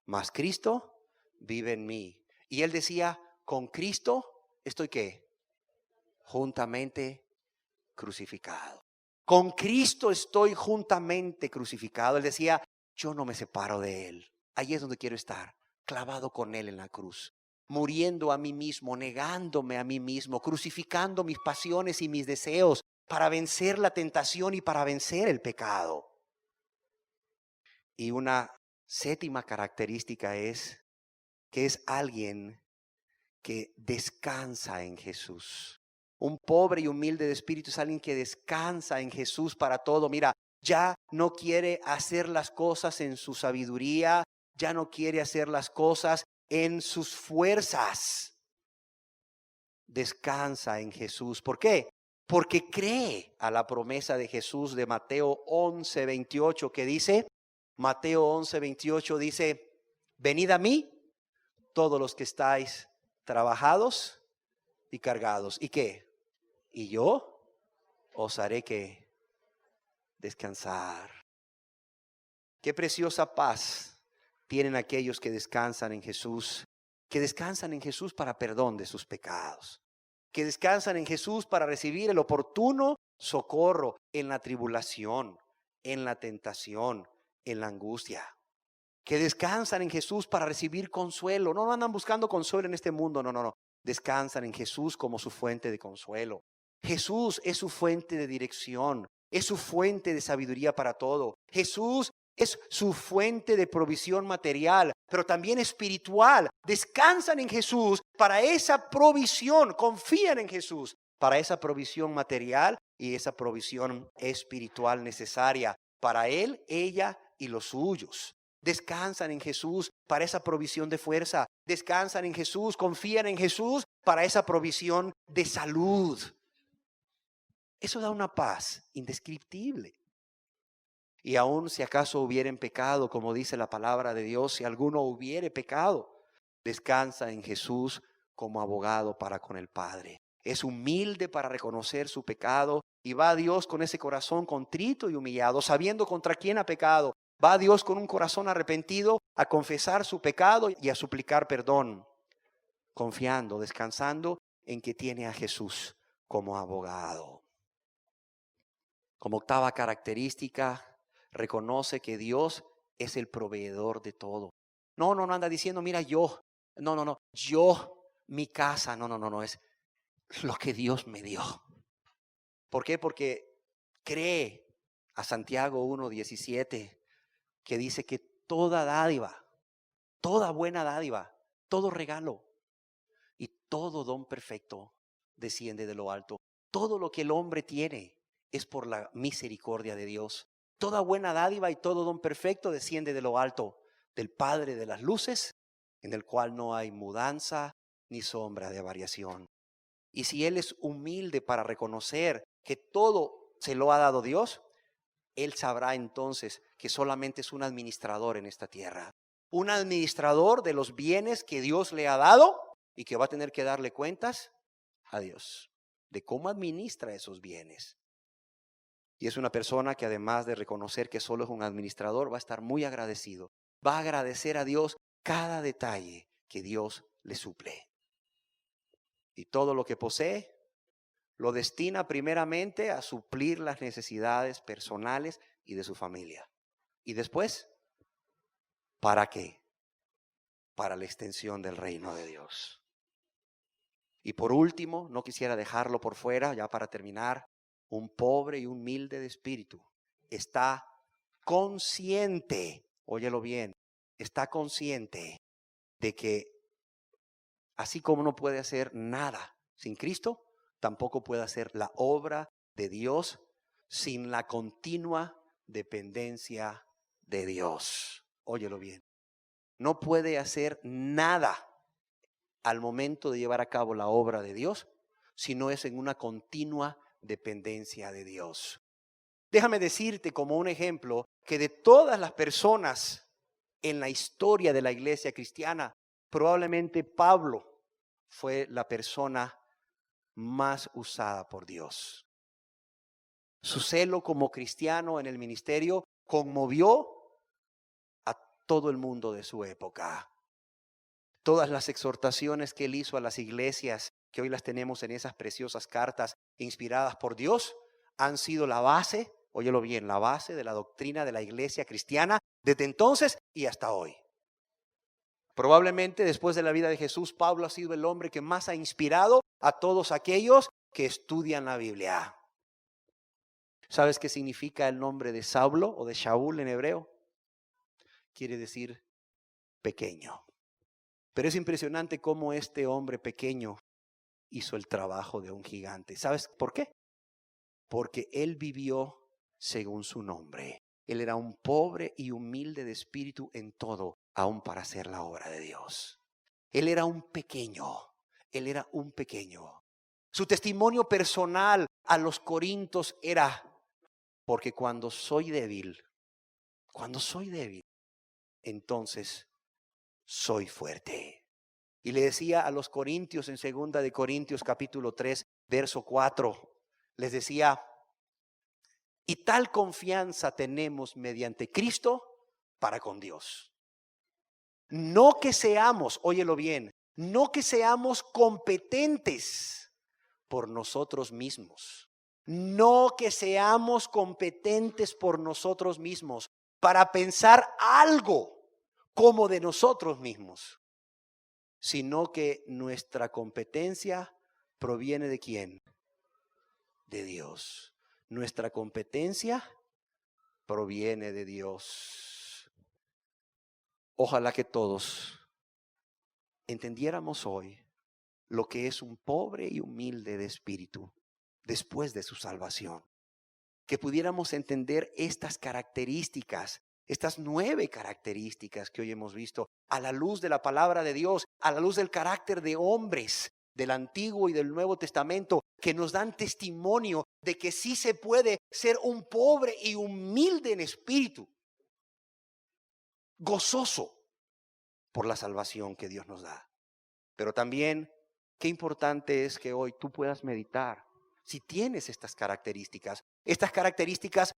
mas Cristo vive en mí. Y él decía, con Cristo estoy ¿qué? Juntamente crucificado. Con Cristo estoy juntamente crucificado. Él decía, yo no me separo de Él. Ahí es donde quiero estar, clavado con Él en la cruz, muriendo a mí mismo, negándome a mí mismo, crucificando mis pasiones y mis deseos para vencer la tentación y para vencer el pecado. Y una séptima característica es que es alguien que descansa en Jesús. Un pobre y humilde de espíritu es alguien que descansa en Jesús para todo. Mira, ya no quiere hacer las cosas en su sabiduría, ya no quiere hacer las cosas en sus fuerzas. Descansa en Jesús. ¿Por qué? Porque cree a la promesa de Jesús de Mateo 11:28 que dice, Mateo 11:28 dice, venid a mí todos los que estáis trabajados y cargados. ¿Y qué? Y yo os haré que descansar. Qué preciosa paz tienen aquellos que descansan en Jesús, que descansan en Jesús para perdón de sus pecados, que descansan en Jesús para recibir el oportuno socorro en la tribulación, en la tentación, en la angustia. Que descansan en Jesús para recibir consuelo. No andan buscando consuelo en este mundo, no. Descansan en Jesús como su fuente de consuelo. Jesús es su fuente de dirección, es su fuente de sabiduría para todo. Jesús es su fuente de provisión material, pero también espiritual. Descansan en Jesús para esa provisión, confían en Jesús para esa provisión material y esa provisión espiritual necesaria para él, ella y los suyos. Descansan en Jesús para esa provisión de fuerza. Descansan en Jesús, confían en Jesús para esa provisión de salud. Eso da una paz indescriptible. Y aun si acaso hubieren pecado, como dice la palabra de Dios, si alguno hubiere pecado, descansa en Jesús como abogado para con el Padre. Es humilde para reconocer su pecado y va a Dios con ese corazón contrito y humillado, sabiendo contra quién ha pecado. Va a Dios con un corazón arrepentido a confesar su pecado y a suplicar perdón, confiando, descansando en que tiene a Jesús como abogado. Como octava característica, reconoce que Dios es el proveedor de todo. No anda diciendo, mira yo, yo, mi casa, no, es lo que Dios me dio. ¿Por qué? Porque cree a Santiago 1:17 que dice que toda dádiva, toda buena dádiva, todo regalo y todo don perfecto desciende de lo alto. Todo lo que el hombre tiene es por la misericordia de Dios. Toda buena dádiva y todo don perfecto desciende de lo alto, del Padre de las luces, en el cual no hay mudanza ni sombra de variación. Y si él es humilde para reconocer que todo se lo ha dado Dios, él sabrá entonces que solamente es un administrador en esta tierra. Un administrador de los bienes que Dios le ha dado y que va a tener que darle cuentas a Dios de cómo administra esos bienes. Y es una persona que además de reconocer que solo es un administrador, va a estar muy agradecido. Va a agradecer a Dios cada detalle que Dios le suple. Y todo lo que posee lo destina primeramente a suplir las necesidades personales y de su familia. Y después, ¿para qué? Para la extensión del reino de Dios. Y por último, no quisiera dejarlo por fuera, ya para terminar, un pobre y humilde de espíritu está consciente, óyelo bien, está consciente de que así como no puede hacer nada sin Cristo, tampoco puede hacer la obra de Dios sin la continua dependencia de Dios. Óyelo bien. No puede hacer nada al momento de llevar a cabo la obra de Dios si no es en una continua dependencia de Dios. Déjame decirte como un ejemplo que de todas las personas en la historia de la iglesia cristiana, probablemente Pablo fue la persona más usada por Dios. Su celo como cristiano en el ministerio conmovió a todo el mundo de su época. Todas las exhortaciones que él hizo a las iglesias, que hoy las tenemos en esas preciosas cartas inspiradas por Dios, han sido la base, óyelo bien, la base de la doctrina de la iglesia cristiana desde entonces y hasta hoy. Probablemente después de la vida de Jesús, Pablo ha sido el hombre que más ha inspirado a todos aquellos que estudian la Biblia. ¿Sabes qué significa el nombre de Saulo o de Shaul en hebreo? Quiere decir pequeño. Pero es impresionante cómo este hombre pequeño hizo el trabajo de un gigante. ¿Sabes por qué? Porque él vivió según su nombre. Él era un pobre y humilde de espíritu en todo, aún para hacer la obra de Dios. Él era un pequeño. Él era un pequeño. Su testimonio personal a los corintios era: porque cuando soy débil, entonces soy fuerte. Y le decía a los corintios en 2 de Corintios capítulo 3, verso 4, les decía: y tal confianza tenemos mediante Cristo para con Dios. No que seamos, óyelo bien, no que seamos competentes por nosotros mismos. No que seamos competentes por nosotros mismos para pensar algo como de nosotros mismos, sino que nuestra competencia proviene ¿de quién? De Dios. Nuestra competencia proviene de Dios. Ojalá que todos entendiéramos hoy lo que es un pobre y humilde de espíritu después de su salvación. Que pudiéramos entender estas características, estas 9 características que hoy hemos visto, a la luz de la palabra de Dios, a la luz del carácter de hombres del Antiguo y del Nuevo Testamento, que nos dan testimonio de que sí se puede ser un pobre y humilde en espíritu, gozoso por la salvación que Dios nos da. Pero también, qué importante es que hoy tú puedas meditar. Si tienes estas características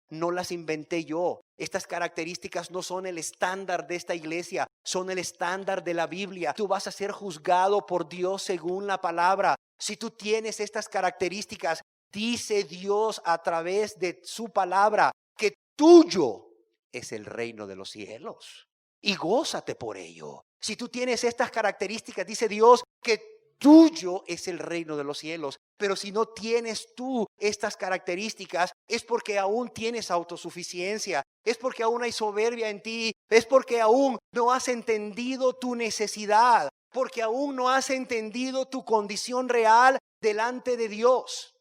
no las inventé yo. Estas características no son el estándar de esta iglesia, son el estándar de la Biblia. Tú vas a ser juzgado por Dios según la palabra. Si tú tienes estas características, dice Dios a través de su palabra que tuyo es el reino de los cielos. Y gózate por ello. Si tú tienes estas características, dice Dios que tuyo es el reino de los cielos. Pero si no tienes tú estas características, es porque aún tienes autosuficiencia, es porque aún hay soberbia en ti, es porque aún no has entendido tu necesidad, porque aún no has entendido tu condición real delante de Dios.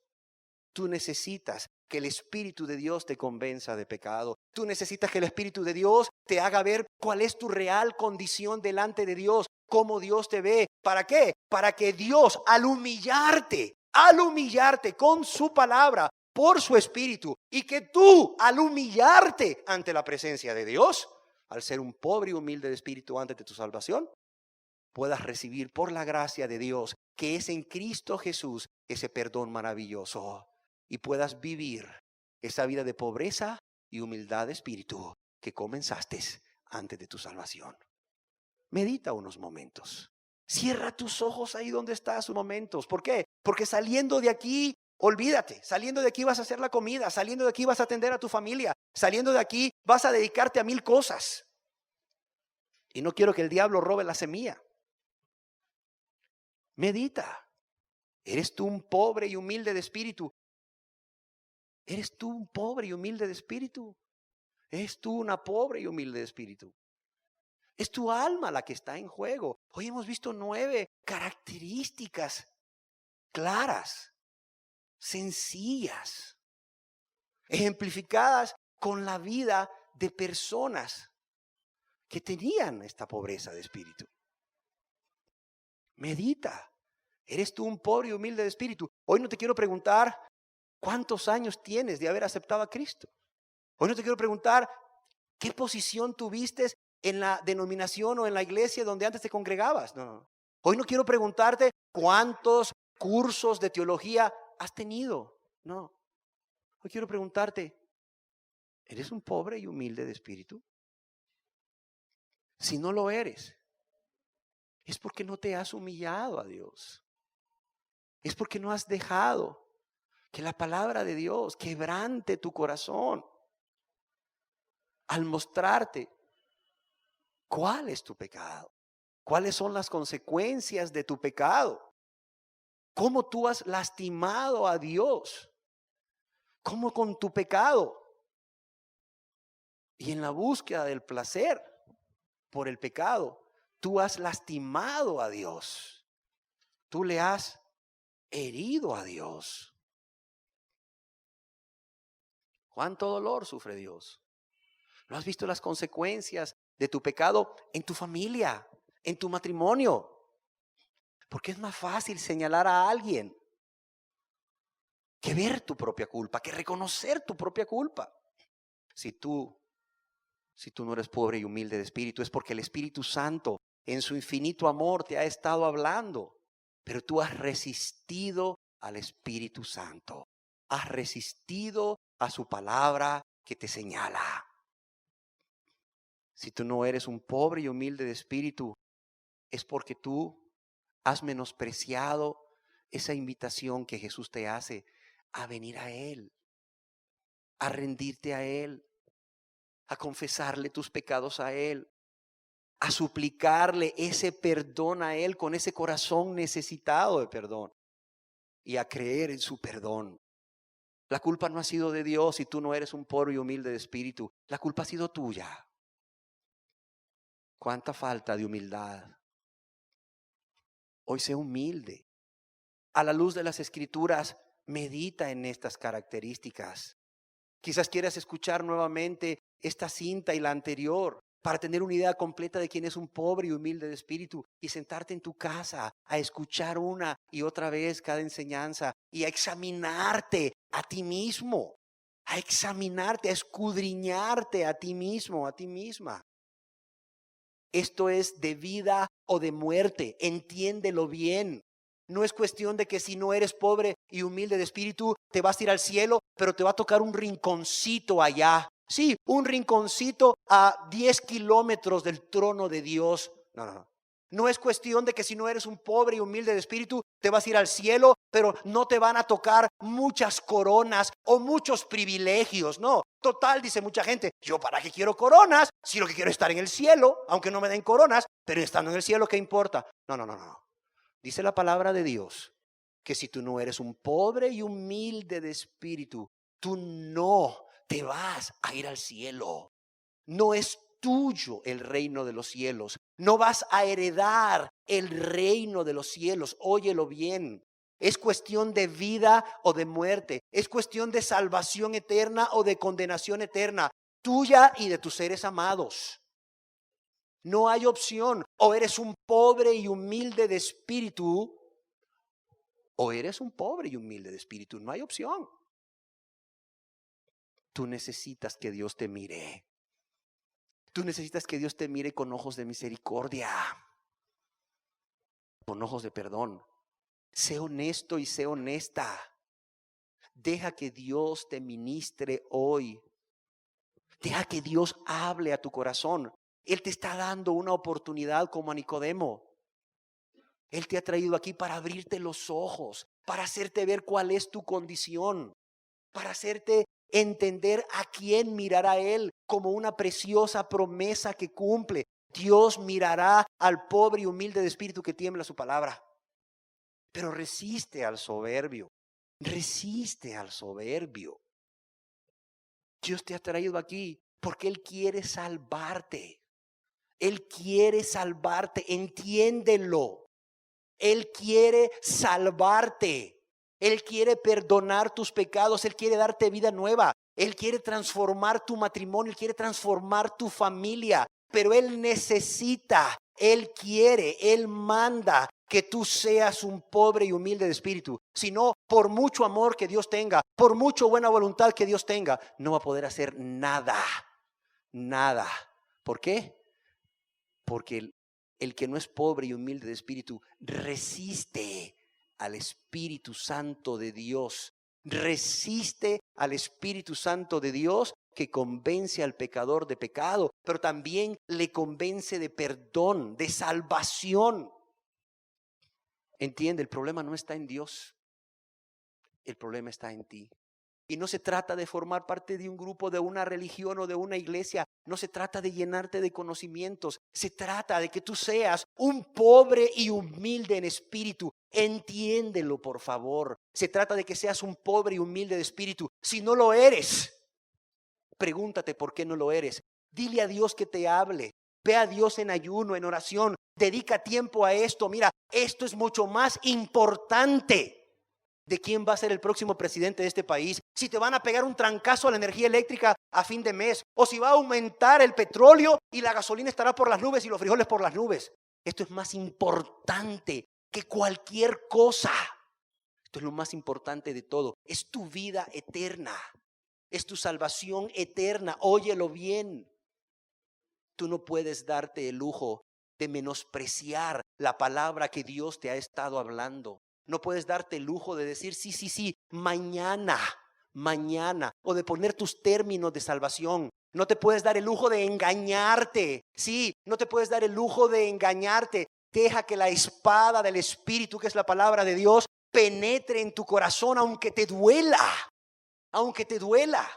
Tú necesitas que el Espíritu de Dios te convenza de pecado. Tú necesitas que el Espíritu de Dios te haga ver cuál es tu real condición delante de Dios, cómo Dios te ve. ¿Para qué? Para que Dios, al humillarte con su palabra, por su Espíritu, y que tú, al humillarte ante la presencia de Dios, al ser un pobre y humilde de espíritu antes de tu salvación, puedas recibir por la gracia de Dios, que es en Cristo Jesús, ese perdón maravilloso, y puedas vivir esa vida de pobreza y humildad de espíritu que comenzaste antes de tu salvación. Medita unos momentos. Cierra tus ojos ahí donde estás unos momentos. ¿Por qué? Porque saliendo de aquí, olvídate, saliendo de aquí vas a hacer la comida, saliendo de aquí vas a atender a tu familia, saliendo de aquí vas a dedicarte a 1000 cosas. Y no quiero que el diablo robe la semilla. Medita. ¿Eres tú un pobre y humilde de espíritu? ¿Eres tú un pobre y humilde de espíritu? Es tú una pobre y humilde de espíritu. Es tu alma la que está en juego. Hoy hemos visto 9 características claras, sencillas, ejemplificadas con la vida de personas que tenían esta pobreza de espíritu. Medita. ¿Eres tú un pobre y humilde de espíritu? Hoy no te quiero preguntar cuántos años tienes de haber aceptado a Cristo. Hoy no te quiero preguntar qué posición tuviste en la denominación o en la iglesia donde antes te congregabas. No. Hoy no quiero preguntarte cuántos cursos de teología has tenido. No. Hoy quiero preguntarte, ¿eres un pobre y humilde de espíritu? Si no lo eres, es porque no te has humillado a Dios. Es porque no has dejado que la palabra de Dios quebrante tu corazón al mostrarte cuál es tu pecado, cuáles son las consecuencias de tu pecado, cómo tú has lastimado a Dios, cómo con tu pecado y en la búsqueda del placer por el pecado, tú has lastimado a Dios, tú le has herido a Dios. ¿Cuánto dolor sufre Dios? ¿No has visto las consecuencias de tu pecado en tu familia, en tu matrimonio? Porque es más fácil señalar a alguien que ver tu propia culpa, que reconocer tu propia culpa. Si tú no eres pobre y humilde de espíritu, es porque el Espíritu Santo en su infinito amor te ha estado hablando, pero tú has resistido al Espíritu Santo. Has resistido a su palabra que te señala. Si tú no eres un pobre y humilde de espíritu, es porque tú has menospreciado esa invitación que Jesús te hace a venir a Él, a rendirte a Él, a confesarle tus pecados a Él, a suplicarle ese perdón a Él con ese corazón necesitado de perdón y a creer en su perdón. La culpa no ha sido de Dios si tú no eres un pobre y humilde de espíritu. La culpa ha sido tuya. ¿Cuánta falta de humildad? Hoy sé humilde. A la luz de las Escrituras, medita en estas características. Quizás quieras escuchar nuevamente esta cinta y la anterior para tener una idea completa de quién es un pobre y humilde de espíritu y sentarte en tu casa a escuchar una y otra vez cada enseñanza y a examinarte a ti mismo, a examinarte, a escudriñarte a ti mismo, a ti misma. Esto es de vida o de muerte, entiéndelo bien. No es cuestión de que si no eres pobre y humilde de espíritu, te vas a ir al cielo, pero te va a tocar un rinconcito allá. Sí, un rinconcito a 10 kilómetros del trono de Dios. No. No es cuestión de que si no eres un pobre y humilde de espíritu, te vas a ir al cielo, pero no te van a tocar muchas coronas o muchos privilegios. No, total, dice mucha gente, yo para qué quiero coronas, si lo que quiero es estar en el cielo, aunque no me den coronas, pero estando en el cielo, ¿qué importa? No. Dice la palabra de Dios que si tú no eres un pobre y humilde de espíritu, tú no te vas a ir al cielo. No es tuyo el reino de los cielos. No vas a heredar el reino de los cielos. Óyelo bien. Es cuestión de vida o de muerte. Es cuestión de salvación eterna o de condenación eterna. Tuya y de tus seres amados. No hay opción. O eres un pobre y humilde de espíritu, o eres un pobre y humilde de espíritu. No hay opción. Tú necesitas que Dios te mire. Tú necesitas que Dios te mire con ojos de misericordia, con ojos de perdón. Sé honesto y sé honesta. Deja que Dios te ministre hoy. Deja que Dios hable a tu corazón. Él te está dando una oportunidad como a Nicodemo. Él te ha traído aquí para abrirte los ojos, para hacerte ver cuál es tu condición, para hacerte entender a quién mirará Él como una preciosa promesa que cumple. Dios mirará al pobre y humilde de espíritu que tiembla su palabra. Pero resiste al soberbio. Resiste al soberbio. Dios te ha traído aquí Porque Él quiere salvarte. Él quiere salvarte, entiéndelo. Él quiere salvarte. Él quiere perdonar tus pecados. Él quiere darte vida nueva. Él quiere transformar tu matrimonio. Él quiere transformar tu familia. Pero Él necesita, Él quiere, Él manda que tú seas un pobre y humilde de espíritu. Si no, por mucho amor que Dios tenga, por mucha buena voluntad que Dios tenga, no va a poder hacer nada. Nada. ¿Por qué? Porque el que no es pobre y humilde de espíritu resiste al Espíritu Santo de Dios. Resiste al Espíritu Santo de Dios, que convence al pecador de pecado, pero también le convence de perdón, de salvación. Entiende, el problema no está en Dios. El problema está en ti. Y no se trata de formar parte de un grupo, de una religión o de una iglesia. No se trata de llenarte de conocimientos. Se trata de que tú seas un pobre y humilde en espíritu. Entiéndelo, por favor. Se trata de que seas un pobre y humilde de espíritu. Si no lo eres, pregúntate por qué no lo eres. Dile a Dios que te hable. Ve a Dios en ayuno, en oración. Dedica tiempo a esto. Mira, esto es mucho más importante de quién va a ser el próximo presidente de este país, si te van a pegar un trancazo a la energía eléctrica a fin de mes, o si va a aumentar el petróleo y la gasolina estará por las nubes y los frijoles por las nubes. Esto es más importante que cualquier cosa. Esto es lo más importante de todo. Es tu vida eterna, es tu salvación eterna. Óyelo bien. Tú no puedes darte el lujo de menospreciar la palabra que Dios te ha estado hablando. No puedes darte el lujo de decir sí, mañana, o de poner tus términos de salvación. No te puedes dar el lujo de engañarte. Sí, no te puedes dar el lujo de engañarte. Deja que la espada del Espíritu, que es la palabra de Dios, penetre en tu corazón, aunque te duela. Aunque te duela.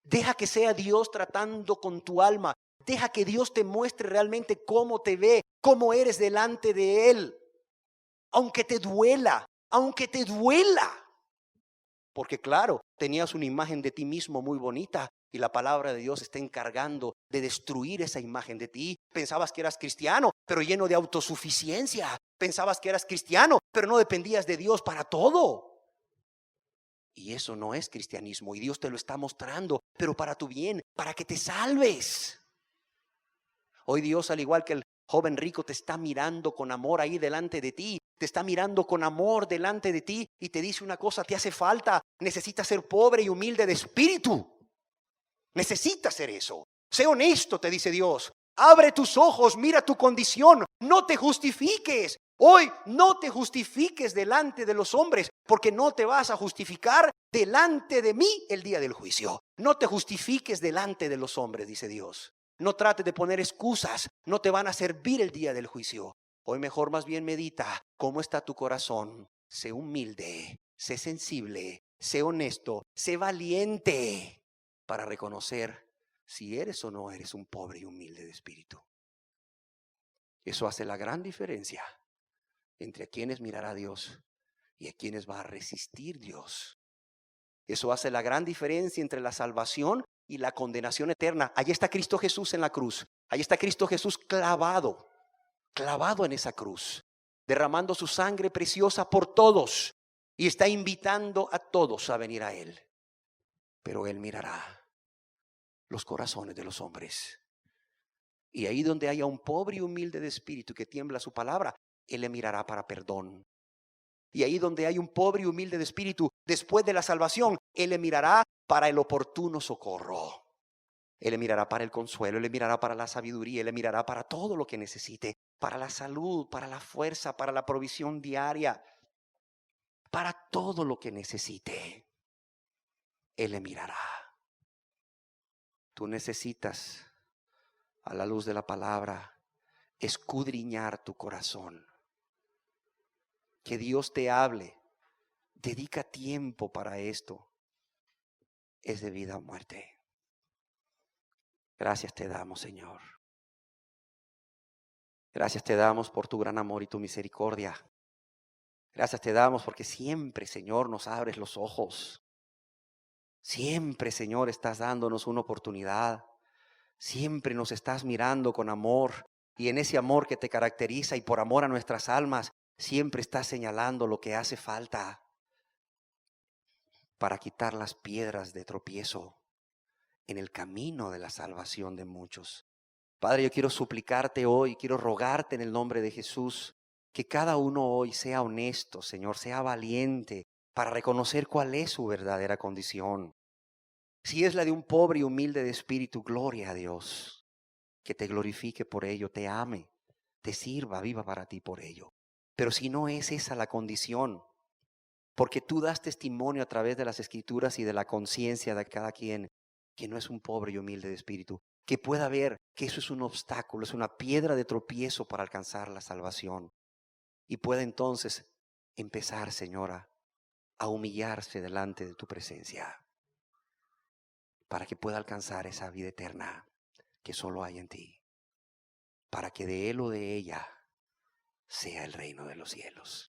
Deja que sea Dios tratando con tu alma. Deja que Dios te muestre realmente cómo te ve, cómo eres delante de Él. Aunque te duela, porque claro, tenías una imagen de ti mismo muy bonita y la palabra de Dios está encargando de destruir esa imagen de ti. Pensabas que eras cristiano, pero lleno de autosuficiencia. Pensabas que eras cristiano, pero no dependías de Dios para todo. Y eso no es cristianismo, y Dios te lo está mostrando, pero para tu bien, para que te salves. Hoy Dios, al igual que el joven rico, te está mirando con amor ahí delante de ti. Te está mirando con amor delante de ti y te dice una cosa: te hace falta, necesitas ser pobre y humilde de espíritu. Necesitas ser eso. Sé honesto, te dice Dios. Abre tus ojos, mira tu condición. No te justifiques. Hoy no te justifiques delante de los hombres, porque no te vas a justificar delante de mí el día del juicio. No te justifiques delante de los hombres, dice Dios. No trates de poner excusas, no te van a servir el día del juicio. Hoy mejor más bien medita cómo está tu corazón. Sé humilde, sé sensible, sé honesto, sé valiente para reconocer si eres o no eres un pobre y humilde de espíritu. Eso hace la gran diferencia entre a quienes mirará Dios y a quienes va a resistir Dios. Eso hace la gran diferencia entre la salvación y la condenación eterna. Allí está Cristo Jesús en la cruz. Allí está Cristo Jesús clavado en esa cruz, derramando su sangre preciosa por todos, y está invitando a todos a venir a Él. Pero Él mirará los corazones de los hombres. Y ahí donde haya un pobre y humilde de espíritu que tiembla su palabra, Él le mirará para perdón. Y ahí donde hay un pobre y humilde de espíritu, después de la salvación, Él le mirará para el oportuno socorro. Él le mirará para el consuelo, Él le mirará para la sabiduría, Él le mirará para todo lo que necesite, para la salud, para la fuerza, para la provisión diaria, para todo lo que necesite. Él le mirará. Tú necesitas, a la luz de la palabra, escudriñar tu corazón. Que Dios te hable. Dedica tiempo para esto. Es de vida o muerte. Gracias te damos, Señor. Gracias te damos por tu gran amor y tu misericordia. Gracias te damos porque siempre, Señor, nos abres los ojos. Siempre, Señor, estás dándonos una oportunidad. Siempre nos estás mirando con amor. Y en ese amor que te caracteriza y por amor a nuestras almas, siempre estás señalando lo que hace falta para quitar las piedras de tropiezo en el camino de la salvación de muchos. Padre, yo quiero suplicarte hoy, quiero rogarte en el nombre de Jesús, que cada uno hoy sea honesto, Señor, sea valiente para reconocer cuál es su verdadera condición. Si es la de un pobre y humilde de espíritu, gloria a Dios, que te glorifique por ello, te ame, te sirva, viva para ti por ello. Pero si no es esa la condición, porque tú das testimonio a través de las Escrituras y de la conciencia de cada quien, que no es un pobre y humilde de espíritu, que pueda ver que eso es un obstáculo, es una piedra de tropiezo para alcanzar la salvación. Y pueda entonces empezar, Señora, a humillarse delante de tu presencia, para que pueda alcanzar esa vida eterna que solo hay en ti, para que de él o de ella sea el reino de los cielos.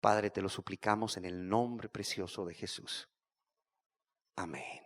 Padre, te lo suplicamos en el nombre precioso de Jesús. Amén.